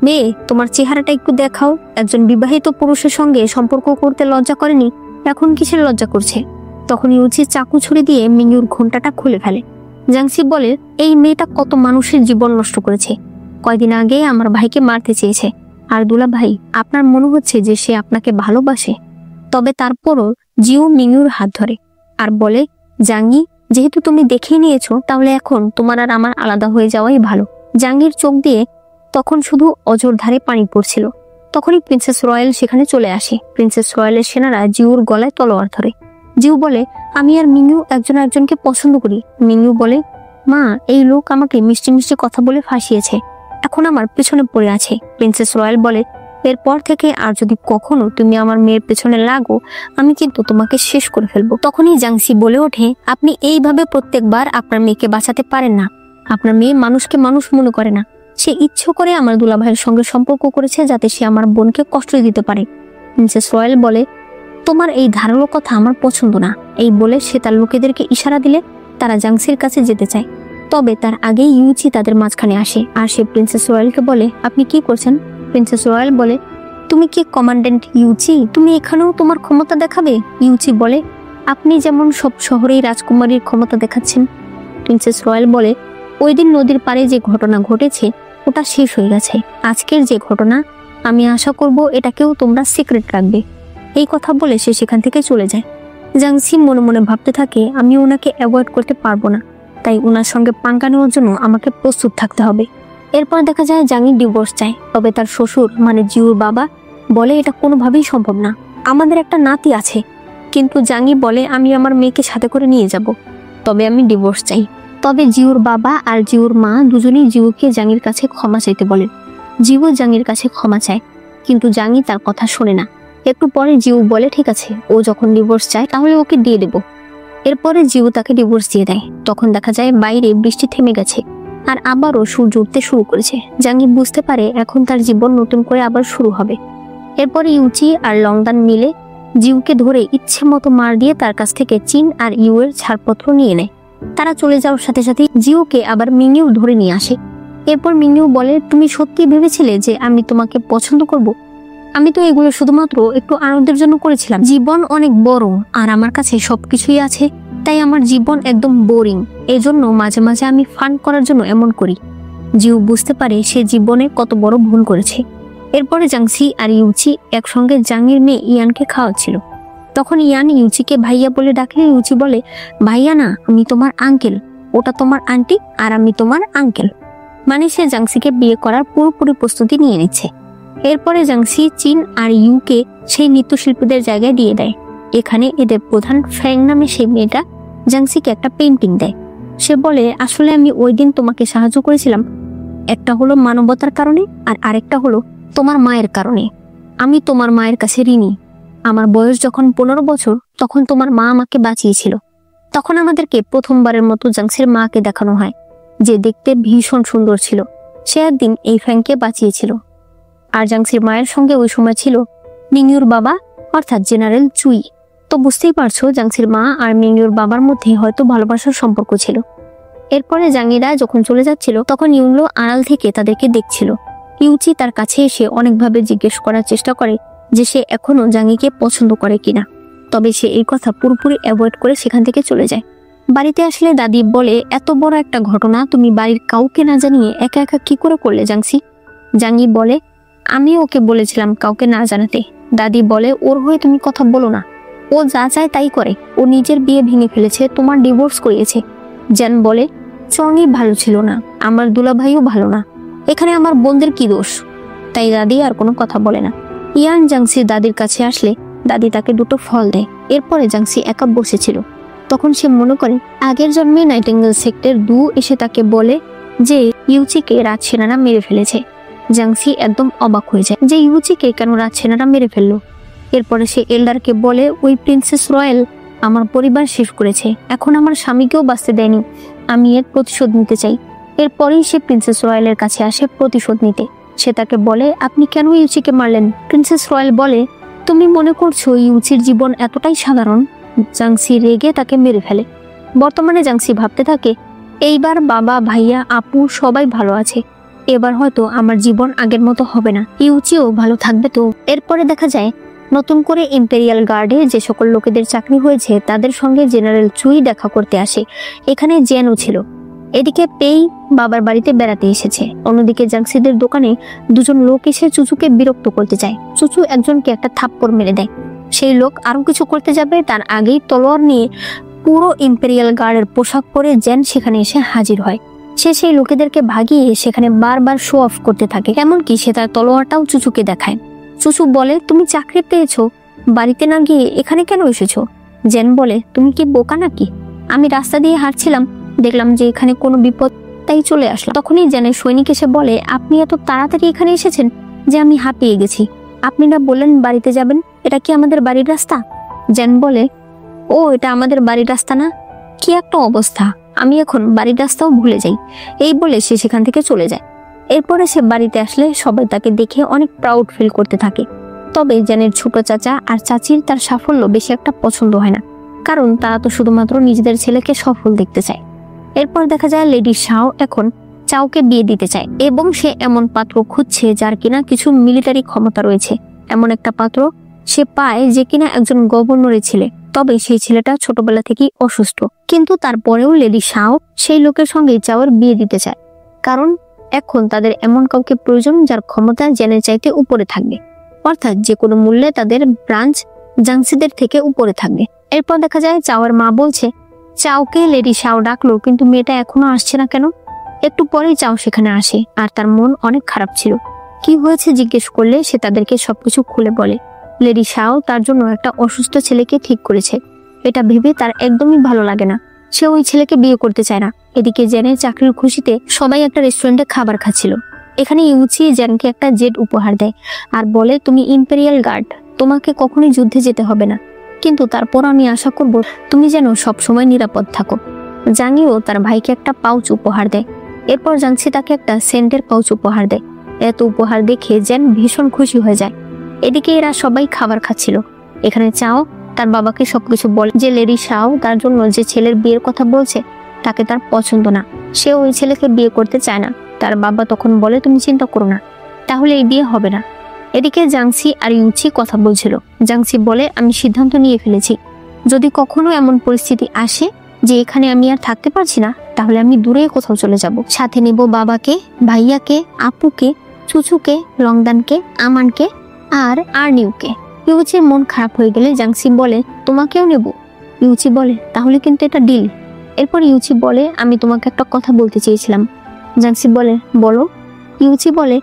মেয়ে, তোমার চেহারাটা একটু দেখাও। একজন বিবাহিত পুরুষের সঙ্গে সম্পর্ক করতে লজ্জা করেনি, এখন কিসের লজ্জা করছে? তখন ইউচি চাকু ছুরি দিয়ে মিংইউর ঘোমটাটা খুলে ফেলে। জাংসি বলে, এই মেয়েটা কত মানুষের জীবন নষ্ট করেছে, কয়দিন আগে আমার ভাইকে মারতে চেয়েছে। আর দুলা ভাই, আপনার মনে হচ্ছে যে সে আপনাকে ভালোবাসে? তবে তারপরও জিউ মিংইউর হাত ধরে আর বলে, জাঙ্গি, যেহেতু তুমি দেখে নিয়েছো তাহলে এখন তোমার আর আমার আলাদা হয়ে যাওয়াই ভালো। জাঙ্গির চোখ দিয়ে তখন শুধু অঝোর ধারে পানি পড়ছিল। তখনই প্রিন্সেস রয়্যাল সেখানে চলে আসে। প্রিন্সেস রয়্যালের সেনারা জিউর গলায় তলোয়ার ধরে। জিউ বলে, আমি আর মিংইউ একজন একজনকে পছন্দ করি। মিংইউ বলে, মা, এই লোক আমাকে মিষ্টি মিষ্টি কথা বলে ফাঁসিয়েছে, এখন আমার পেছনে পড়ে আছে। প্রিন্সেস রয়্যাল বলে, এরপর থেকে আর যদি কখনো তুমি আমার মেয়ের পেছনে লাগো, আমি কিন্তু তোমাকে শেষ করে ফেলবো। তখনই জাংসি বলে ওঠে, আপনি এইভাবে প্রত্যেকবার আপনার মেয়েকে বাঁচাতে পারেন না। আপনার মেয়ে মানুষকে মানুষ মনে করে না। সে ইচ্ছে করে আমার দুলাভাইয়ের সঙ্গে সম্পর্ক করেছে যাতে সে আমার বোনকে কষ্ট দিতে পারে। প্রিন্সেস রয়্যাল বলে, তোমার এই ধারালো কথা আমার পছন্দ না। এই বলে সে তার লোকেদেরকে ইশারা দিলে তারা জাংসির কাছে যেতে চায়। তবে তার আগেই ইউচি তাদের মাঝখানে আসে আর সে প্রিন্সেস রয়্যালকে বলে, আপনি কি করছেন? প্রিন্সেস রয়্যাল বলে, তুমি কি কমান্ড্যান্ট ইউচি? তুমি এখানেও তোমার ক্ষমতা দেখাবে? ইউচি বলে, আপনি যেমন সব শহরেই রাজকুমারীর ক্ষমতা দেখাচ্ছেন। প্রিন্সেস রয়্যাল বলে, ওই দিন নদীর পাড়ে যে ঘটনা ঘটেছে ওটা শেষ হয়ে গেছে। আজকের যে ঘটনা, আমি আশা করব এটাকেও তোমরা সিক্রেট রাখবে। এই কথা বলে সে সেখান থেকে চলে যায়। জাংসি মনে মনে ভাবতে থাকে, আমি ওনাকে অ্যাভয়েড করতে পারবো না, তাই ওনার সঙ্গে পাঙ্গা নেওয়ার জন্য আমাকে প্রস্তুত থাকতে হবে। এরপর দেখা যায় জাঙ্গি ডিভোর্স চায়, তবে তার শ্বশুর মানে জিউর বাবা বলে, এটা কোনোভাবেই সম্ভব না, আমাদের একটা নাতি আছে। কিন্তু জাঙ্গি বলে, আমি আমার মেয়েকে সাথে করে নিয়ে যাব, তবে আমি ডিভোর্স চাই। তবে জিউর বাবা আর জিউর মা দুজনেই জিউকে জাঙ্গির কাছে ক্ষমা চাইতে বলেন। জিউ জাঙ্গির কাছে ক্ষমা চায়, কিন্তু জাঙ্গি তার কথা শোনে না। একটু পরে জিউ বলে, ঠিক আছে, ও যখন ডিভোর্স চায় তাহলে ওকে দিয়ে দেব। এরপরে জিউ তাকে ডিভোর্স দিয়ে দেয়। তখন দেখা যায় বাইরে বৃষ্টি থেমে গেছে আর আবারও সূর্য উঠতে শুরু করেছে। জাঙ্গি বুঝতে পারে এখন তার জীবন নতুন করে আবার শুরু হবে। এরপরে ইউচি আর লংদান মিলে জিউকে ধরে ইচ্ছে মতো মার দিয়ে তার কাছ থেকে চীন আর ইউ এর ছাড়পত্র নিয়ে নেয়। তারা চলে যাওয়ার সাথে সাথে জিউকে আবার মিংইউ ধরে নিয়ে আসে। এরপর মিংইউ বলে, তুমি সত্যি ভেবেছিলে যে আমি তোমাকে পছন্দ করব? আমি তো এগুলো শুধুমাত্র একটু আনন্দের জন্য করেছিলাম। জীবন অনেক বড় আর আমার কাছে সবকিছুই আছে, তাই আমার জীবন একদম বোরিং। এজন্য মাঝে মাঝে আমি ফান করার জন্য এমন করি। জিউ বুঝতে পারে সে জীবনে কত বড় ভুল করেছে। এরপরে জাংসি আর ইউচি একসঙ্গে জাংয়ের মেয়ে ইয়ানকে খাওয়াচ্ছিল। তখন ইয়ান ইউচিকে ভাইয়া বলে ডাকলে ইউচি বলে, ভাইয়া না, আমি তোমার আঙ্কেল, ওটা তোমার আন্টি আর আমি তোমার আঙ্কেল। মানে সে জাংসিকে বিয়ে করার পুরোপুরি প্রস্তুতি নিয়ে নিচ্ছে। এরপরে জাংসি চিন আর ইউকে সেই নৃত্যশিল্পীদের জায়গায় দিয়ে দেয়। এখানে এদের প্রধান ফ্যাং নামে সেই মেয়েটা জাংসিকে একটা পেন্টিং দেয়। সে বলে, আসলে আমি ওই দিন তোমাকে সাহায্য করেছিলাম, একটা হলো মানবতার কারণে আর আরেকটা হলো তোমার মায়ের কারণে। আমি তোমার মায়ের কাছে ঋণী। আমার বয়স যখন 15 বছর তখন তোমার মা আমাকে বাঁচিয়েছিল। তখন আমাদেরকে প্রথমবারের মতো জাংসির মাকে দেখানো হয়, যে দেখতে ভীষণ সুন্দর ছিল। সে একদিন এই ফ্যাংকে বাঁচিয়েছিল। আর জাংসির মায়ের সঙ্গে ওই সময় ছিল মিংইউর বাবা অর্থাৎ জেনারেল চুই। তো বুঝতেই পারছো জাংসির মা আর মিংইউর বাবার মধ্যে হয়তো ভালোবাসার সম্পর্ক ছিল। এরপরে জাংইরা যখন চলে যাচ্ছিল তখন ইউনলো আড়াল থেকে তাদেরকে দেখছিল। ইউচি তার কাছে এসে অনেকভাবে জিজ্ঞেস করার চেষ্টা করে যে সে এখনো জাংইকে পছন্দ করে কিনা। তবে সে এই কথা পুরোপুরি অ্যাভয়েড করে সেখান থেকে চলে যায়। বাড়িতে আসলে দাদি বলে, এত বড় একটা ঘটনা তুমি বাড়ির কাউকে না জানিয়ে একা একা কি করে করলে জাংসি? জাংই বলে, আমি ওকে বলেছিলাম কাউকে না জানাতে। দাদি বলে, ওর হয়ে তুমি কথা বলো না, ও যা চায় তাই করে। ও নিজের বিয়ে ভেঙে ফেলেছে, তোমার ডিভোর্স করিয়েছে। জ্যান বলে, চংই ভালো ছিল না, আমার দুলাভাইও ভালো না, এখানে আমার বোনদের কি দোষ? তাই দাদি আর কোনো কথা বলে না। ইয়ান জাংসি দাদির কাছে আসলে দাদি তাকে দুটো ফল দেয়। এরপরে জাংসি একা বসেছিল। তখন সে মনে করে আগের জন্মে নাইটিঙ্গেল সেক্টর 2 এসে তাকে বলে যে ইউচিকে রাজসেনারা মেরে ফেলেছে। জাংসি একদম অবাক হয়ে যায় যে ইউচিকে কেন রাজসেনারা মেরে ফেললো। এরপরে সে এল্ডারকে বলে, ওই প্রিন্সেস রয়্যাল আমার পরিবার শেষ করেছে, এখন আমার স্বামীকেও বাঁচতে দেয়নি, আমি এর প্রতিশোধ নিতে চাই। এরপরেই সে প্রিন্সেস রয়্যালের কাছে আসে প্রতিশোধ নিতে। সে তাকে বলে, আপনি কেন ইউচিকে মারলেন? প্রিন্সেস রয়্যাল বলে, তুমি মনে করছো ইউচির জীবন এতটাই সাধারণ? জাংসি রেগে তাকে মেরে ফেলে। বর্তমানে জাংসি ভাবতে থাকে, এইবার বাবা, ভাইয়া, আপু সবাই ভালো আছে, এবার হয়তো আমার জীবন আগের মতো হবে না, ইউচিও ভালো থাকবে তো। এরপরে দেখা যায় নতুন করে ইম্পেরিয়াল গার্ডে যে সকল লোকেদের চাকরি হয়েছে তাদের সঙ্গে জেনারেল চুই দেখা করতে আসে। এখানে জেনও ছিল। এদিকে পেই বাবার বাড়িতে বেড়াতে এসেছে। অন্যদিকে জাংসিদের দোকানে দুজন লোক এসে চুচুকে বিরক্ত করতে চায়। চুচু একজনকে একটা থাপ্পড় মেরে দেয়। সেই লোক আরো কিছু করতে যাবে তার আগেই তলোয়ার নিয়ে পুরো ইম্পেরিয়াল গার্ডের পোশাক পরে জেন সেখানে এসে হাজির হয়। সে সেই লোকেদেরকে ভাগিয়ে সেখানে বারবার শো অফ করতে থাকে, এমনকি সে তার তলোয়ারটাও চুচুকে দেখায়। চুচু বলে, তুমি চাকরি পেয়েছো, বাড়িতে না গিয়ে এখানে কেন এসেছো? জেন বলে, তুমি কি বোকা নাকি? আমি রাস্তা দিয়ে হাঁটছিলাম, দেখলাম যে এখানে কোনো বিপদ, তাই চলে আসলাম। তখনই জেনের সৈনিক এসে বলে, আপনি এত তাড়াতাড়ি এখানে এসেছেন যে আমি হাঁপিয়ে গেছি। আপনি না বললেন বাড়িতে যাবেন, এটা কি আমাদের বাড়ির রাস্তা? জেন বলে, ও এটা আমাদের বাড়ির রাস্তা না? কি একটা অবস্থা, আমি এখন বাড়ির রাস্তাও ভুলে যাই। এই বলে সে সেখান থেকে চলে যায়। এরপরে সে বাড়িতে আসলে সবাই তাকে দেখে অনেক প্রাউড ফিল করতে থাকে। তবে জেনের ছোট চাচা আর চাচির তার সাফল্য বেশি একটা পছন্দ হয় না, কারণ তারা তো শুধুমাত্র নিজেদের ছেলেকে সফল দেখতে চায়। এরপর দেখা যায় লেডি শাও এখন চাওকে বিয়ে দিতে চায় এবং সে এমন পাত্র খুঁজছে যার কিনা কিছু মিলিটারি ক্ষমতা রয়েছে। এমন একটা পাত্র সে পায় যে কিনা একজন গভর্নরের ছেলে। তবে সেই ছেলেটা ছোটবেলা থেকেই অসুস্থ, কিন্তু তারপরেও লেডি শাও সেই লোকের সঙ্গে চাওয়ার বিয়ে দিতে চায়, কারণ এখন তাদের এমন কাউকে প্রয়োজন যার ক্ষমতা জেনের চাইতে উপরে থাকবে, অর্থাৎ যে কোনো মূল্যে তাদের ব্রাঞ্চ জাংসিদের থেকে উপরে থাকবে। এরপর দেখা যায় চাওয়ার মা বলছে, চাওকে লেডি শাও ডাকলো কিন্তু মেয়েটা এখনো আসছে না কেন? একটু পরেই চাও সেখানে আসে আর তার মন অনেক খারাপ ছিল। কি হয়েছে জিজ্ঞেস করলে সে তাদেরকে সবকিছু খুলে বলে। লেডি শাও তার জন্য একটা অসুস্থ ছেলেকে ঠিক করেছে। এটা ভেবে তার একদমই ভালো লাগে না, সে ওই ছেলেকে বিয়ে করতে চায় না। এদিকে জেনের চাকরির খুশিতে সবাই একটা রেস্টুরেন্টে খাবার খাচ্ছিল। এখানে ইউচি জেনকে একটা জেট উপহার দেয় আর বলে, তুমি ইম্পেরিয়াল গার্ড, তোমাকে কখনোই যুদ্ধে যেতে হবে না, কিন্তু তারপর আমি আশা করব তুমি যেন সবসময় নিরাপদ থাকো। জাংইও তার ভাইকে একটা পাউচ উপহার দেয়। এরপর জাংসি তাকে একটা সেন্টের পাউচ উপহার দেয়। এত উপহার দেখে জেন ভীষণ খুশি হয়ে যায়। এদিকে এরা সবাই খাবার খাচ্ছিল। এখানে চাও তার বাবাকে সবকিছু বলে যে লেডি শাও তার জন্য যে ছেলের বিয়ের কথা বলছে তাকে তার পছন্দ না, সে ওই ছেলেকে বিয়ে করতে চায় না। তার বাবা তখন বলে, তুমি চিন্তা করো না, তাহলে এই বিয়ে হবে না। এদিকে জাংসি আর ইউচি কথা বলছিল। জাংসি বলে, আমি সিদ্ধান্ত নিয়ে ফেলেছি, যদি কখনো এমন পরিস্থিতি আসে যে এখানে আমি আর থাকতে পারছি না, তাহলে আমি দূরে কোথাও চলে যাব। সাথে নেব বাবাকে, ভাইয়াকে, আপুকে, চুচুকে, রংদানকে, আমানকে আর আরনিউকে। ইউচির মন খারাপ হয়ে গেলে জাংসি বলে, তোমাকেও নেব। ইউচি বলে, তাহলে কিন্তু এটা ডিল। এরপর ইউচি বলে, আমি তোমাকে একটা কথা বলতে চেয়েছিলাম। জাংসি বলে, বলো। ইউচি বলে,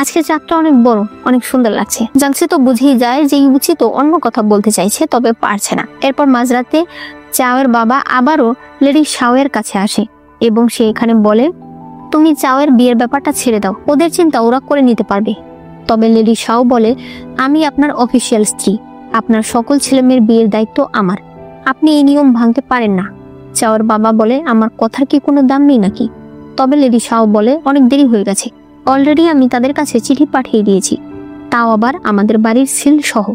আজকে চাঁদটা অনেক বড়, অনেক সুন্দর লাগছে। জাংসি তো বুঝেই যায় যে ইউচি তো অন্য কথা বলতে চাইছে, তবে পারছে না। এরপর মাঝরাতে চাওয়ের বাবা আবারও লেডি শাওয়ের কাছে আসে এবং সে এখানে বলে, তুমি চাওয়ের বিয়ের ব্যাপারটা ছেড়ে দাও, ওদের চিন্তা ওরা করে নিতে পারবে। তবে লেডি শাও বলে, আমি আপনার অফিসিয়াল স্ত্রী, আপনার সকল ছেলেমেয়ের বিয়ের দায়িত্ব আমার, আপনি এই নিয়ম ভাঙতে পারেন না। চাওয়ের বাবা বলে, আমার কথার কি কোনো দাম নেই নাকি? তবে লেডি শাও বলে, অনেক দেরি হয়ে গেছে, অলরেডি আমি তাদের কাছে চিঠি পাঠিয়ে দিয়েছি, তাও আবার আমাদের বাড়ির সিল সহ।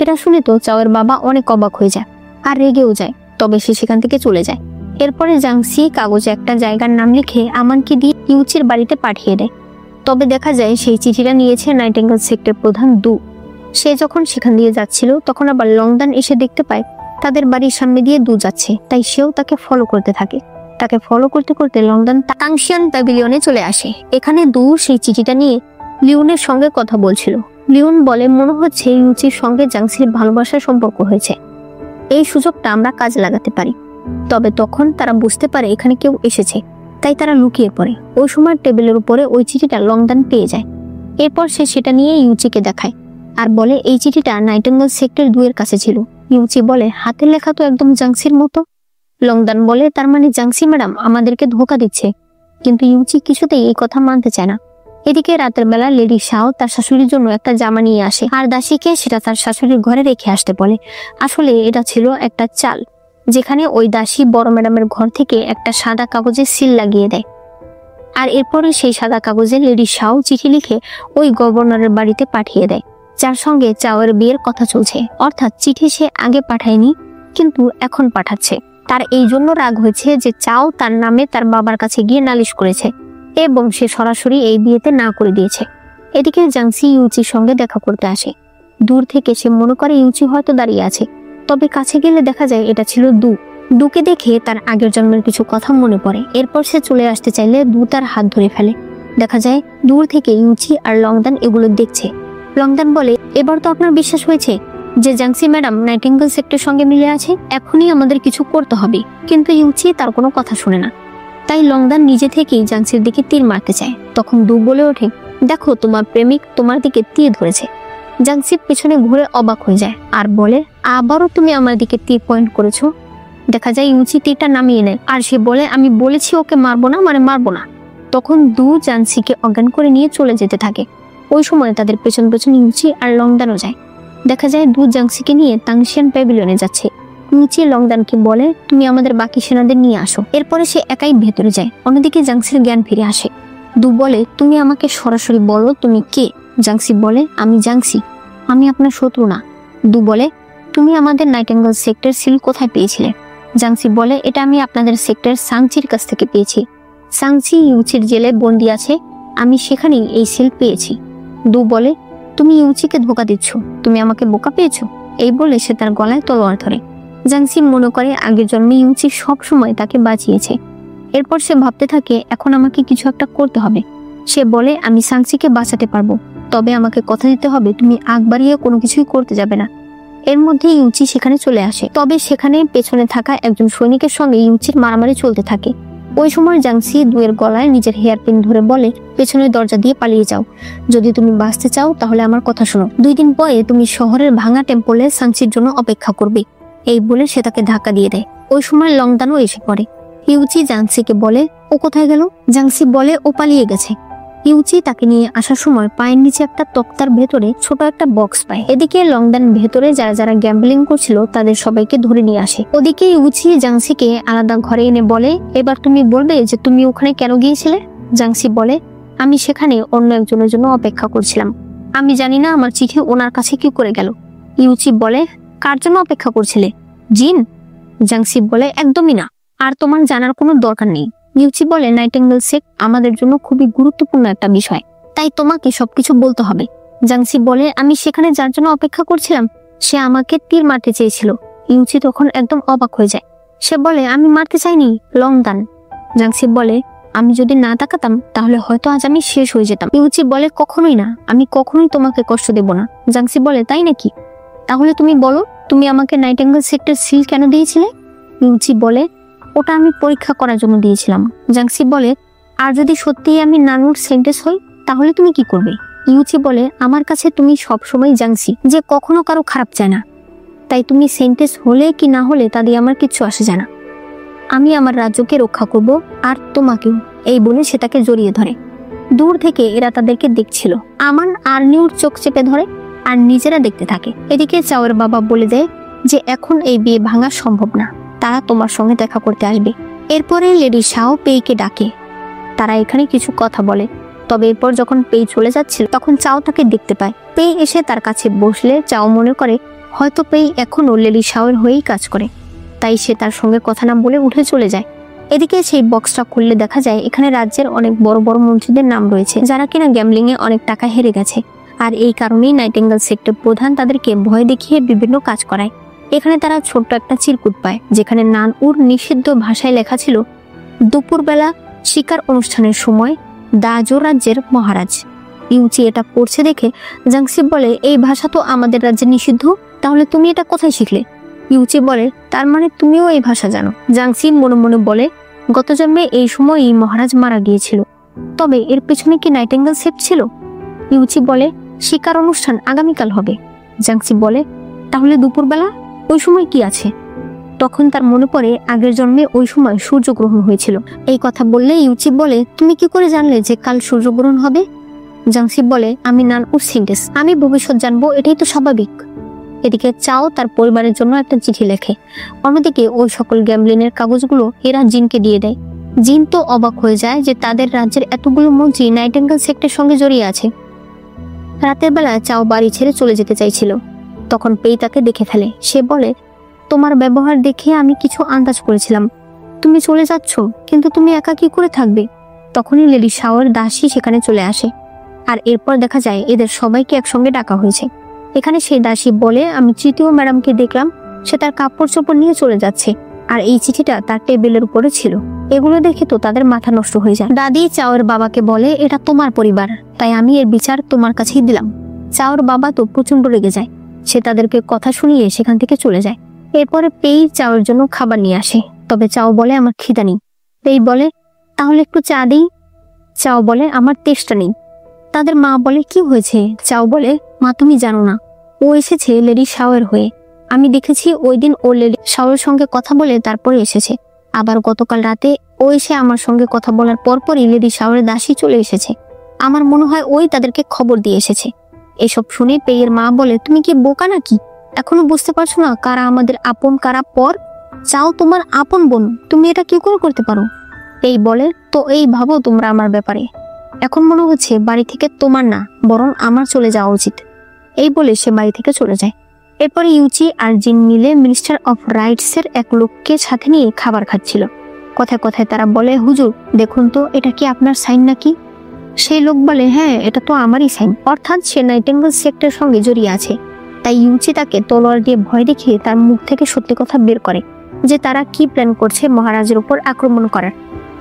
এটা শুনে তো চাওয়ের বাবা অনেক অবাক হয়ে যায় আর রেগেও যায়। তবে সে সেখান থেকে চলে যায়। এরপরে জাংসি কাগজে একটা জায়গার নাম লিখে আমানকে দিয়ে ইউচির বাড়িতে পাঠিয়ে দেয়। তবে দেখা যায় সেই চিঠিটা নিয়েছে নাইটিঙ্গেল সেক্টর প্রধান দু। সে যখন সেখান দিয়ে যাচ্ছিল তখন আবার লংদান এসে দেখতে পায় তাদের বাড়ির সামনে দিয়ে দু যাচ্ছে, তাই সেও তাকে ফলো করতে থাকে। তাকে ফলো করতে করতে লংদান তাংশিয়ান প্যাভিলিয়নে চলে আসে। এখানে দু সেই চিঠিটা নিয়ে লিওনের সঙ্গে কথা বলছিল। লিওন বলে, মনে হচ্ছে ইউচির সঙ্গে জাংসির ভালোবাসার সম্পর্ক হয়েছে, এই সুযোগটা আমরা কাজে লাগাতে পারি। তবে তখন তারা বুঝতে পারে এখানে কেউ এসেছে, তাই তারা লুকিয়ে পড়ে। ওই সময় টেবিলের উপরে ওই চিঠিটা লংদান পেয়ে যায়। এরপর সে সেটা নিয়ে ইউচিকে দেখায় আর বলে, এই চিঠিটা নাইটিঙ্গেল সেক্টর 2 এর কাছে ছিল। ইউচি বলে, হাতের লেখা তো একদম জাংসির মতো। লংদান বলে, তার মানে জাংসি ম্যাডাম আমাদেরকে ধোঁকা দিচ্ছে। কিন্তু ইউচি কিছুতেই এই কথা মানতে চায় না। এদিকে রাতের বেলা লেডি শাও তার শাশুড়ির জন্য একটা জামা নিয়ে আসে আর দাসীকে সেটা তার শাশুড়ির ঘরে রেখে আসতে বলে। আসলে এটা ছিল একটা চাল, যেখানে ওই দাসী বড় ম্যাডামের ঘর থেকে একটা সাদা কাগজে সিল লাগিয়ে দেয়। আর এরপরে সেই সাদা কাগজে লেডি শাও চিঠি লিখে ওই গভর্নরের বাড়িতে পাঠিয়ে দেয়, যার সঙ্গে চাওয়ের বিয়ের কথা চলছে। অর্থাৎ চিঠি সে আগে পাঠায়নি, কিন্তু এখন পাঠাচ্ছে। তার এই জন্য রাগ হয়েছে যে চাও তার নামে তার বাবার কাছে গিয়ে নালিশ করেছে এবং সে সরাসরি এই বিয়েতে না করে দিয়েছে। এদিকে জাংসি ইউচির সঙ্গে দেখা করতে আসে। দূর থেকে সে মনে করে ইউচি হয়তো দাঁড়িয়ে আছে, তবে কাছে গেলে দেখা যায় এটা ছিল দু। দুকে দেখে তার আগের জন্মের কিছু কথা মনে পড়ে। এরপর সে চলে আসতে চাইলে দু তার হাত ধরে ফেলে। দেখা যায় দূর থেকে ইউচি আর লংদান এগুলো দেখছে। লংদান বলে, এবার তো আপনার বিশ্বাস হয়েছে যে জাংসি ম্যাডাম নাইটিঙ্গেল সেক্টরের সঙ্গে মিলে আছে, এখনই আমাদের কিছু করতে হবে। কিন্তু ইউচি তার কোনো কথা শুনে না, তাই লংদান নিজে থেকেই জাংসির দিকে তীর মারতে চায়। তখন দু বলে ওঠে, দেখো তোমার প্রেমিক তোমার দিকে তীর ধরেছে। জাংসির পেছনে ঘুরে অবাক হয়ে যায় আর বলে, আবারও তুমি আমার দিকে তীর পয়েন্ট করেছো। দেখা যায় ইউচি তীরটা নামিয়ে নেয় আর সে বলে, আমি বলেছি ওকে মারবো না মানে মারবো না। তখন দু জাংসিকে অজ্ঞান করে নিয়ে চলে যেতে থাকে। ওই সময় তাদের পেছন পেছন ইউচি আর লংদানও যায়। দেখা যায় দু জাংসিকে নিয়ে তাংশিয়ান প্যাভিলিয়নে যাচ্ছে। ইউচি লংদানকে বলে, তুমি আমাদের বাকি সেনাদের নিয়ে আসো। এরপরে সে একাই ভেতরে যায়। অন্যদিকে জাংসির জ্ঞান ফিরে আসে। দু বলে, তুমি আমাকে সরাসরি বলো তুমি কে। জাংসি বলে, আমি জাংসি, আমি আপনার শত্রু না। দু বলে, তুমি আমাদের নাইটিঙ্গেল সেক্টর সিল কোথায় পেয়েছিলে? জাংসি বলে, এটা আমি আপনাদের সেক্টর সাংচির কাছ থেকে পেয়েছি। সাংচি ইউচির জেলে বন্দি আছে, আমি সেখানেই এই সিল পেয়েছি। দু বলে, তুমি ইউচিকে ধোকা দিচ্ছ, তুমি আমাকে বোকা পেয়েছো। এই বলে সে তার গলায় তলোয়ার ধরে। জাংসি মনে করে আগের জন্মে ইউচি সব সময় তাকে বাঁচিয়েছে। এরপর সে ভাবতে থাকে, এখন আমাকে কিছু একটা করতে হবে। সে বলে, আমি সাংচিকে বাঁচাতে পারবো, তবে আমাকে কথা দিতে হবে তুমি আগ বাড়িয়ে কোনো কিছুই করতে যাবে না। এর মধ্যে ইউচি সেখানে চলে আসে। তবে সেখানে পেছনে থাকা একজন সৈনিকের সঙ্গে ইউচির মারামারি চলতে থাকে। ওই সময় জাংসি দুয়ের গলায় নিজের হেয়ার পিন ধরে বলে, পেছনের দরজা দিয়ে পালিয়ে যাও, যদি তুমি বাঁচতে চাও তাহলে আমার কথা শোনো। 2 দিন পরে তুমি শহরের ভাঙা টেম্পলে সাংচির জন্য অপেক্ষা করবে। এই বলে সে তাকে ধাক্কা দিয়ে দেয়। ওই সময় লংদানও এসে পড়ে। ইউচি জাংসিকে বলে, ও কোথায় গেল? জাংসি বলে, ও পালিয়ে গেছে। ইউচি তাকে নিয়ে আসার সময় পায়ের নিচে একটা তক্তার ভেতরে ছোট একটা বক্স পায়। এদিকে লংদান ভেতরে যারা যারা গ্যাম্বলিং করছিল তাদের সবাইকে ধরে নিয়ে আসে। ওদিকে ইউচি জাংসিকে আলাদা ঘরে এনে বলে, এবার তুমি বলবে যে তুমি ওখানে কেন গিয়েছিলে? জাংসি বলে, আমি সেখানে অন্য একজনের জন্য অপেক্ষা করছিলাম, আমি জানি না আমার চিঠি ওনার কাছে কি করে গেল। ইউচি বলে, কার জন্য অপেক্ষা করছিলে? জিন? জাংসি বলে, একদমই না, আর তোমার জানার কোনো দরকার নেই। ইউচি বলে, নাইটিঙ্গেল সেক্ট আমাদের জন্য খুবই গুরুত্বপূর্ণ একটা বিষয়, তাই তোমাকে সবকিছু বলতে হবে। জাংসি বলে, আমি সেখানে যার জন্য অপেক্ষা করছিলাম সে আমাকে তীর মারতে চেয়েছিল। ইউচি তখন একদম অবাক হয়ে যায়। সে বলে, আমি মারতে চাইনি, লং দান। জাংসি বলে, আমি যদি না তাকাতাম তাহলে হয়তো আজ আমি শেষ হয়ে যেতাম। ইউচি বলে, কখনোই না, আমি কখনোই তোমাকে কষ্ট দেব না। জাংসি বলে, তাই নাকি? তাহলে তুমি বলো, তুমি আমাকে নাইটিঙ্গেল সেক্টর সিল কেন দিয়েছিলে? ইউচি বলে, ওটা আমি পরীক্ষা করার জন্য দিয়েছিলাম। জাংসি বলে, আর যদি সত্যিই আমি নানুর সেন্টেন্স হই তাহলে তুমি কি করবে? ইউচি বলে, আমার কাছে তুমি সবসময় জাংসি, যে কখনো কারো খারাপ চায় না। তাই তুমি সেন্টেন্স হলে কি না হলে তা দিয়ে আমার কিচ্ছু আসে যায় না। আমি আমার রাজ্যকে রক্ষা করব, আর তোমাকেও। এই বলে সে তাকে জড়িয়ে ধরে। দূর থেকে এরা তাদেরকে দেখছিল। আমান আর নিউর চোখ চেপে ধরে আর নিজেরা দেখতে থাকে। এদিকে চাওয়ের বাবা বলে দেয় যে এখন এই বিয়ে ভাঙা সম্ভব না, তারা তোমার সঙ্গে দেখা করতে আসবে। এরপরে লেডি শাও পেইকে ডাকে। তারা এখানে কিছু কথা বলে। তবে এরপর যখন পেই চলে যাচ্ছিল তখন চাও তাকে দেখতে পায়। পেই এসে তার কাছে বসলে চাও মনে করে হয়তো পেই এখনো লেডি শাওয়ের হয়েই কাজ করে, তাই সে তার সঙ্গে কথা না বলে উঠে চলে যায়। এদিকে সেই বক্সটা খুললে দেখা যায় এখানে রাজ্যের অনেক বড় বড় মন্ত্রীদের নাম রয়েছে, যারা কিনা গ্যাম্বলিং এ অনেক টাকা হেরে গেছে। আর এই কারণেই নাইটিঙ্গেল সেক্টর প্রধান তাদেরকে ভয় দেখিয়ে বিভিন্ন কাজ করায়। এখানে তারা ছোট্ট একটা চিরকুট পায়, যেখানে নানউর নিষিদ্ধ ভাষায় লেখা ছিল, দুপুরবেলা শিকার অনুষ্ঠানের সময় দাজো রাজ্যের মহারাজ। ইউচি এটা পড়ছে দেখে জাংসি বলে, এই ভাষা তো আমাদের রাজ্যে নিষিদ্ধ, তাহলে তুমি এটা কোথায় শিখলে? ইউচি বলে, তার মানে তুমিও এই ভাষা জানো? জাংসি মনে মনে বলে, গত জন্মে এই সময়ই মহারাজ মারা গিয়েছিল। তবে এর পেছনে কি নাইটিঙ্গেল সেক্ট ছিল? ইউচি বলে, শিকার অনুষ্ঠান আগামীকাল হবে। জাংসি বলে, তাহলে দুপুরবেলা ওই সময় কি আছে? তখন তার মনে পড়ে আগের জন্মে ওই সময় সূর্যগ্রহণ হয়েছিল। এই কথা বললে ইউচি বলে, তুমি কি করে জানলে যে কাল সূর্যগ্রহণ হবে? জাংসি বলে, আমি নানউর সিন্টেস, আমি ভবিষ্যৎ জানবো, এটাই তো স্বাভাবিক। এদিকে চাও তার পরিবারের জন্য একটা চিঠি লেখে। অন্যদিকে ওই সকল গ্যাম্বলিনের কাগজগুলো এরা জিনকে দিয়ে দেয়। জিন তো অবাক হয়ে যায় যে তাদের রাজ্যের এতগুলো মন্ত্রী নাইটিঙ্গেল সেক্টরের সঙ্গে জড়িয়ে আছে। রাতের বেলা চাও বাড়ি ছেড়ে চলে যেতে চাইছিল, তখন পেই তাকে দেখে ফেলে। সে বলে, তোমার ব্যবহার দেখে আমি কিছু আন্দাজ করেছিলাম, তুমি চলে যাচ্ছ, কিন্তু তুমি একা কি করে থাকবে? তখনই লেডি শাওয়ের দাসী সেখানে চলে আসে। আর এরপর দেখা যায় এদের সবাইকে একসঙ্গে ডাকা হয়েছে। এখানে সেই দাসী বলে, আমি তৃতীয় ম্যাডামকে দেখলাম, সে তার কাপড় চোপড় নিয়ে চলে যাচ্ছে, আর এই চিঠিটা তার টেবিলের উপরে ছিল। এগুলো দেখে তো তাদের মাথা নষ্ট হয়ে যায়। দাদি চাওয়ের বাবাকে বলে, এটা তোমার পরিবার, তাই আমি এর বিচার তোমার কাছেই দিলাম। চাওয়ের বাবা তো প্রচন্ড রেগে যায়। সে তাদেরকে কথা শুনিয়ে সেখান থেকে চলে যায়। এরপরে পেই চাওয়ের জন্য খাবার নিয়ে আসে। তবে চাও বলে, আমার খিদা নেই। পেই বলে, তাহলে একটু চা দিই। চাও বলে, আমার তেষ্টা নেই। তাদের মা বলে, কি হয়েছে? চাও বলে, মা তুমি জানো না, ও এসেছে লেডি শাওয়ের হয়ে। আমি দেখেছি ওই দিন ও লেডি শাওয়ের সঙ্গে কথা বলে তারপরে এসেছে। আবার গতকাল রাতে ও এসে আমার সঙ্গে কথা বলার পরপরই লেডি শাওয়ের দাসী চলে এসেছে। আমার মনে হয় ওই তাদেরকে খবর দিয়ে এসেছে। এসব শুনে পেয়ের মা বলে, তুমি কি বোকা নাকি? এখনো বুঝতে পারছো না কারা আমাদের আপন কারা পর? চাও তোমার আপন বোন, তুমি এটা কি করে করতে পারো? পেই বলে, তো এই ভাবো তোমরা আমার ব্যাপারে। এখন মনে হচ্ছে বাড়ি থেকে তোমার না, বরং আমার চলে যাওয়া উচিত। এই বলে সে বাড়ি থেকে চলে যায়। এরপর ইউচি আর জিন মিলে মিনিস্টার অফ রাইটস এর এক লোককে সাথে নিয়ে খাবার খাচ্ছিল। কথায় কথায় তারা বলে, হুজুর দেখুন তো, এটা কি আপনার সাইন নাকি? সেই লোক বলে, হ্যাঁ এটা তো আমারই সাইন। অর্থাৎ সে নাইটিঙ্গেল সেক্টরের সঙ্গে জড়িয়ে আছে। তাই ইউচি তাকে তলোয়ার দিয়ে ভয় দেখিয়ে তার মুখ থেকে সত্যি কথা বের করে, যে তারা কি প্ল্যান করছে মহারাজের উপর আক্রমণ করার।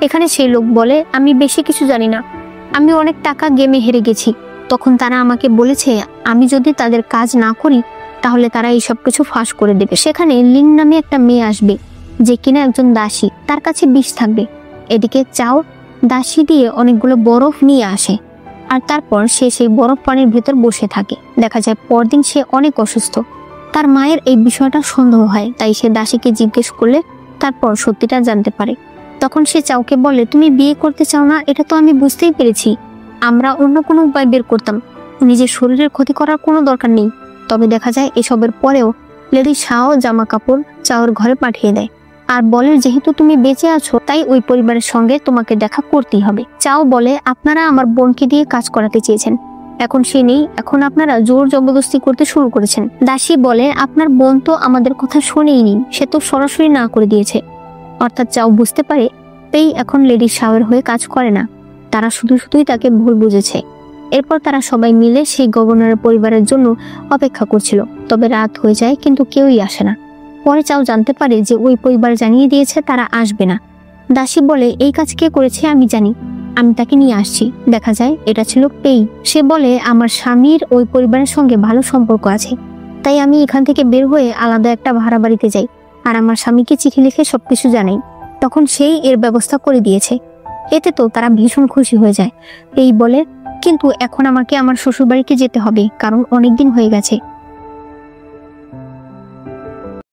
এখানে সেই লোক বলে, আমি বেশি কিছু জানি না, আমি অনেক টাকা গেমে হেরে গেছি। তখন তারা আমাকে বলেছে আমি যদি তাদের কাজ না করি তাহলে তারা এই সব কিছু ফাঁস করে দেবে। সেখানে লিন নামে একটা মেয়ে আসবে, যে কিনা একজন দাসী, তার কাছে বিষ থাকবে। এদিকে চাও দাসী দিয়ে অনেকগুলো বরফ নিয়ে আসে, আর তারপর সে সেই বরফ পানির ভেতর বসে থাকে। দেখা যায় পরদিন সে অনেক অসুস্থ। তার মায়ের এই বিষয়টা সন্দেহ হয়, তাই সে দাসীকে জিজ্ঞেস করলে তারপর সত্যিটা জানতে পারে। তখন সে চাওকে বলে, তুমি বিয়ে করতে চাও না, এটা তো আমি বুঝতেই পেরেছি। আমরা অন্য কোনো উপায় বের করতাম, নিজের শরীরের ক্ষতি করার কোনো দরকার নেই। তবে দেখা যায় এসবের পরেও লেডি শাও জামা কাপড় চাওর ঘরে পাঠিয়ে দেয়, আর বলে যেহেতু তুমি বেঁচে আছো তাই ওই পরিবারের সঙ্গে তোমাকে দেখা করতেই হবে। চাও বলে, আপনারা আমার বোনকে দিয়ে কাজ করাতে চেয়েছেন, এখন সে নেই, এখন আপনারা জোর জবরদস্তি করতে শুরু করেছেন। দাসী বলে, আপনার বোন তো আমাদের কথা শোনেইনি, সে তো সরাসরি না করে দিয়েছে। অর্থাৎ চাও বুঝতে পারে পেই এখন লেডি শাওয়ের হয়ে কাজ করে না, তারা শুধুই তাকে ভুল বুঝেছে। এরপর তারা সবাই মিলে সেই গভর্নরের পরিবারের জন্য অপেক্ষা করছিল। তবে রাত হয়ে যায় কিন্তু কেউই আসে না। পরে চাও জানতে পারে যে ওই পরিবার জানিয়ে দিয়েছে তারা আসবে না। দাসী বলে, এই কাজ কে করেছে আমি জানি, আমি তাকে নিয়ে আসছি। দেখা যায় এটা ছিল পেই। সে বলে, আমার স্বামীর ওই পরিবারের সঙ্গে ভালো সম্পর্ক আছে, তাই আমি এখান থেকে বের হয়ে আলাদা একটা ভাড়া বাড়িতে যাই আর আমার স্বামীকে চিঠি লিখে সবকিছু জানাই। তখন সেই এর ব্যবস্থা করে দিয়েছে। এতে তো তারা ভীষণ খুশি হয়ে যায়। এই বলে, কিন্তু এখন আমাকে আমার শ্বশুর বাড়িতে যেতে হবে, কারণ অনেকদিন হয়ে গেছে।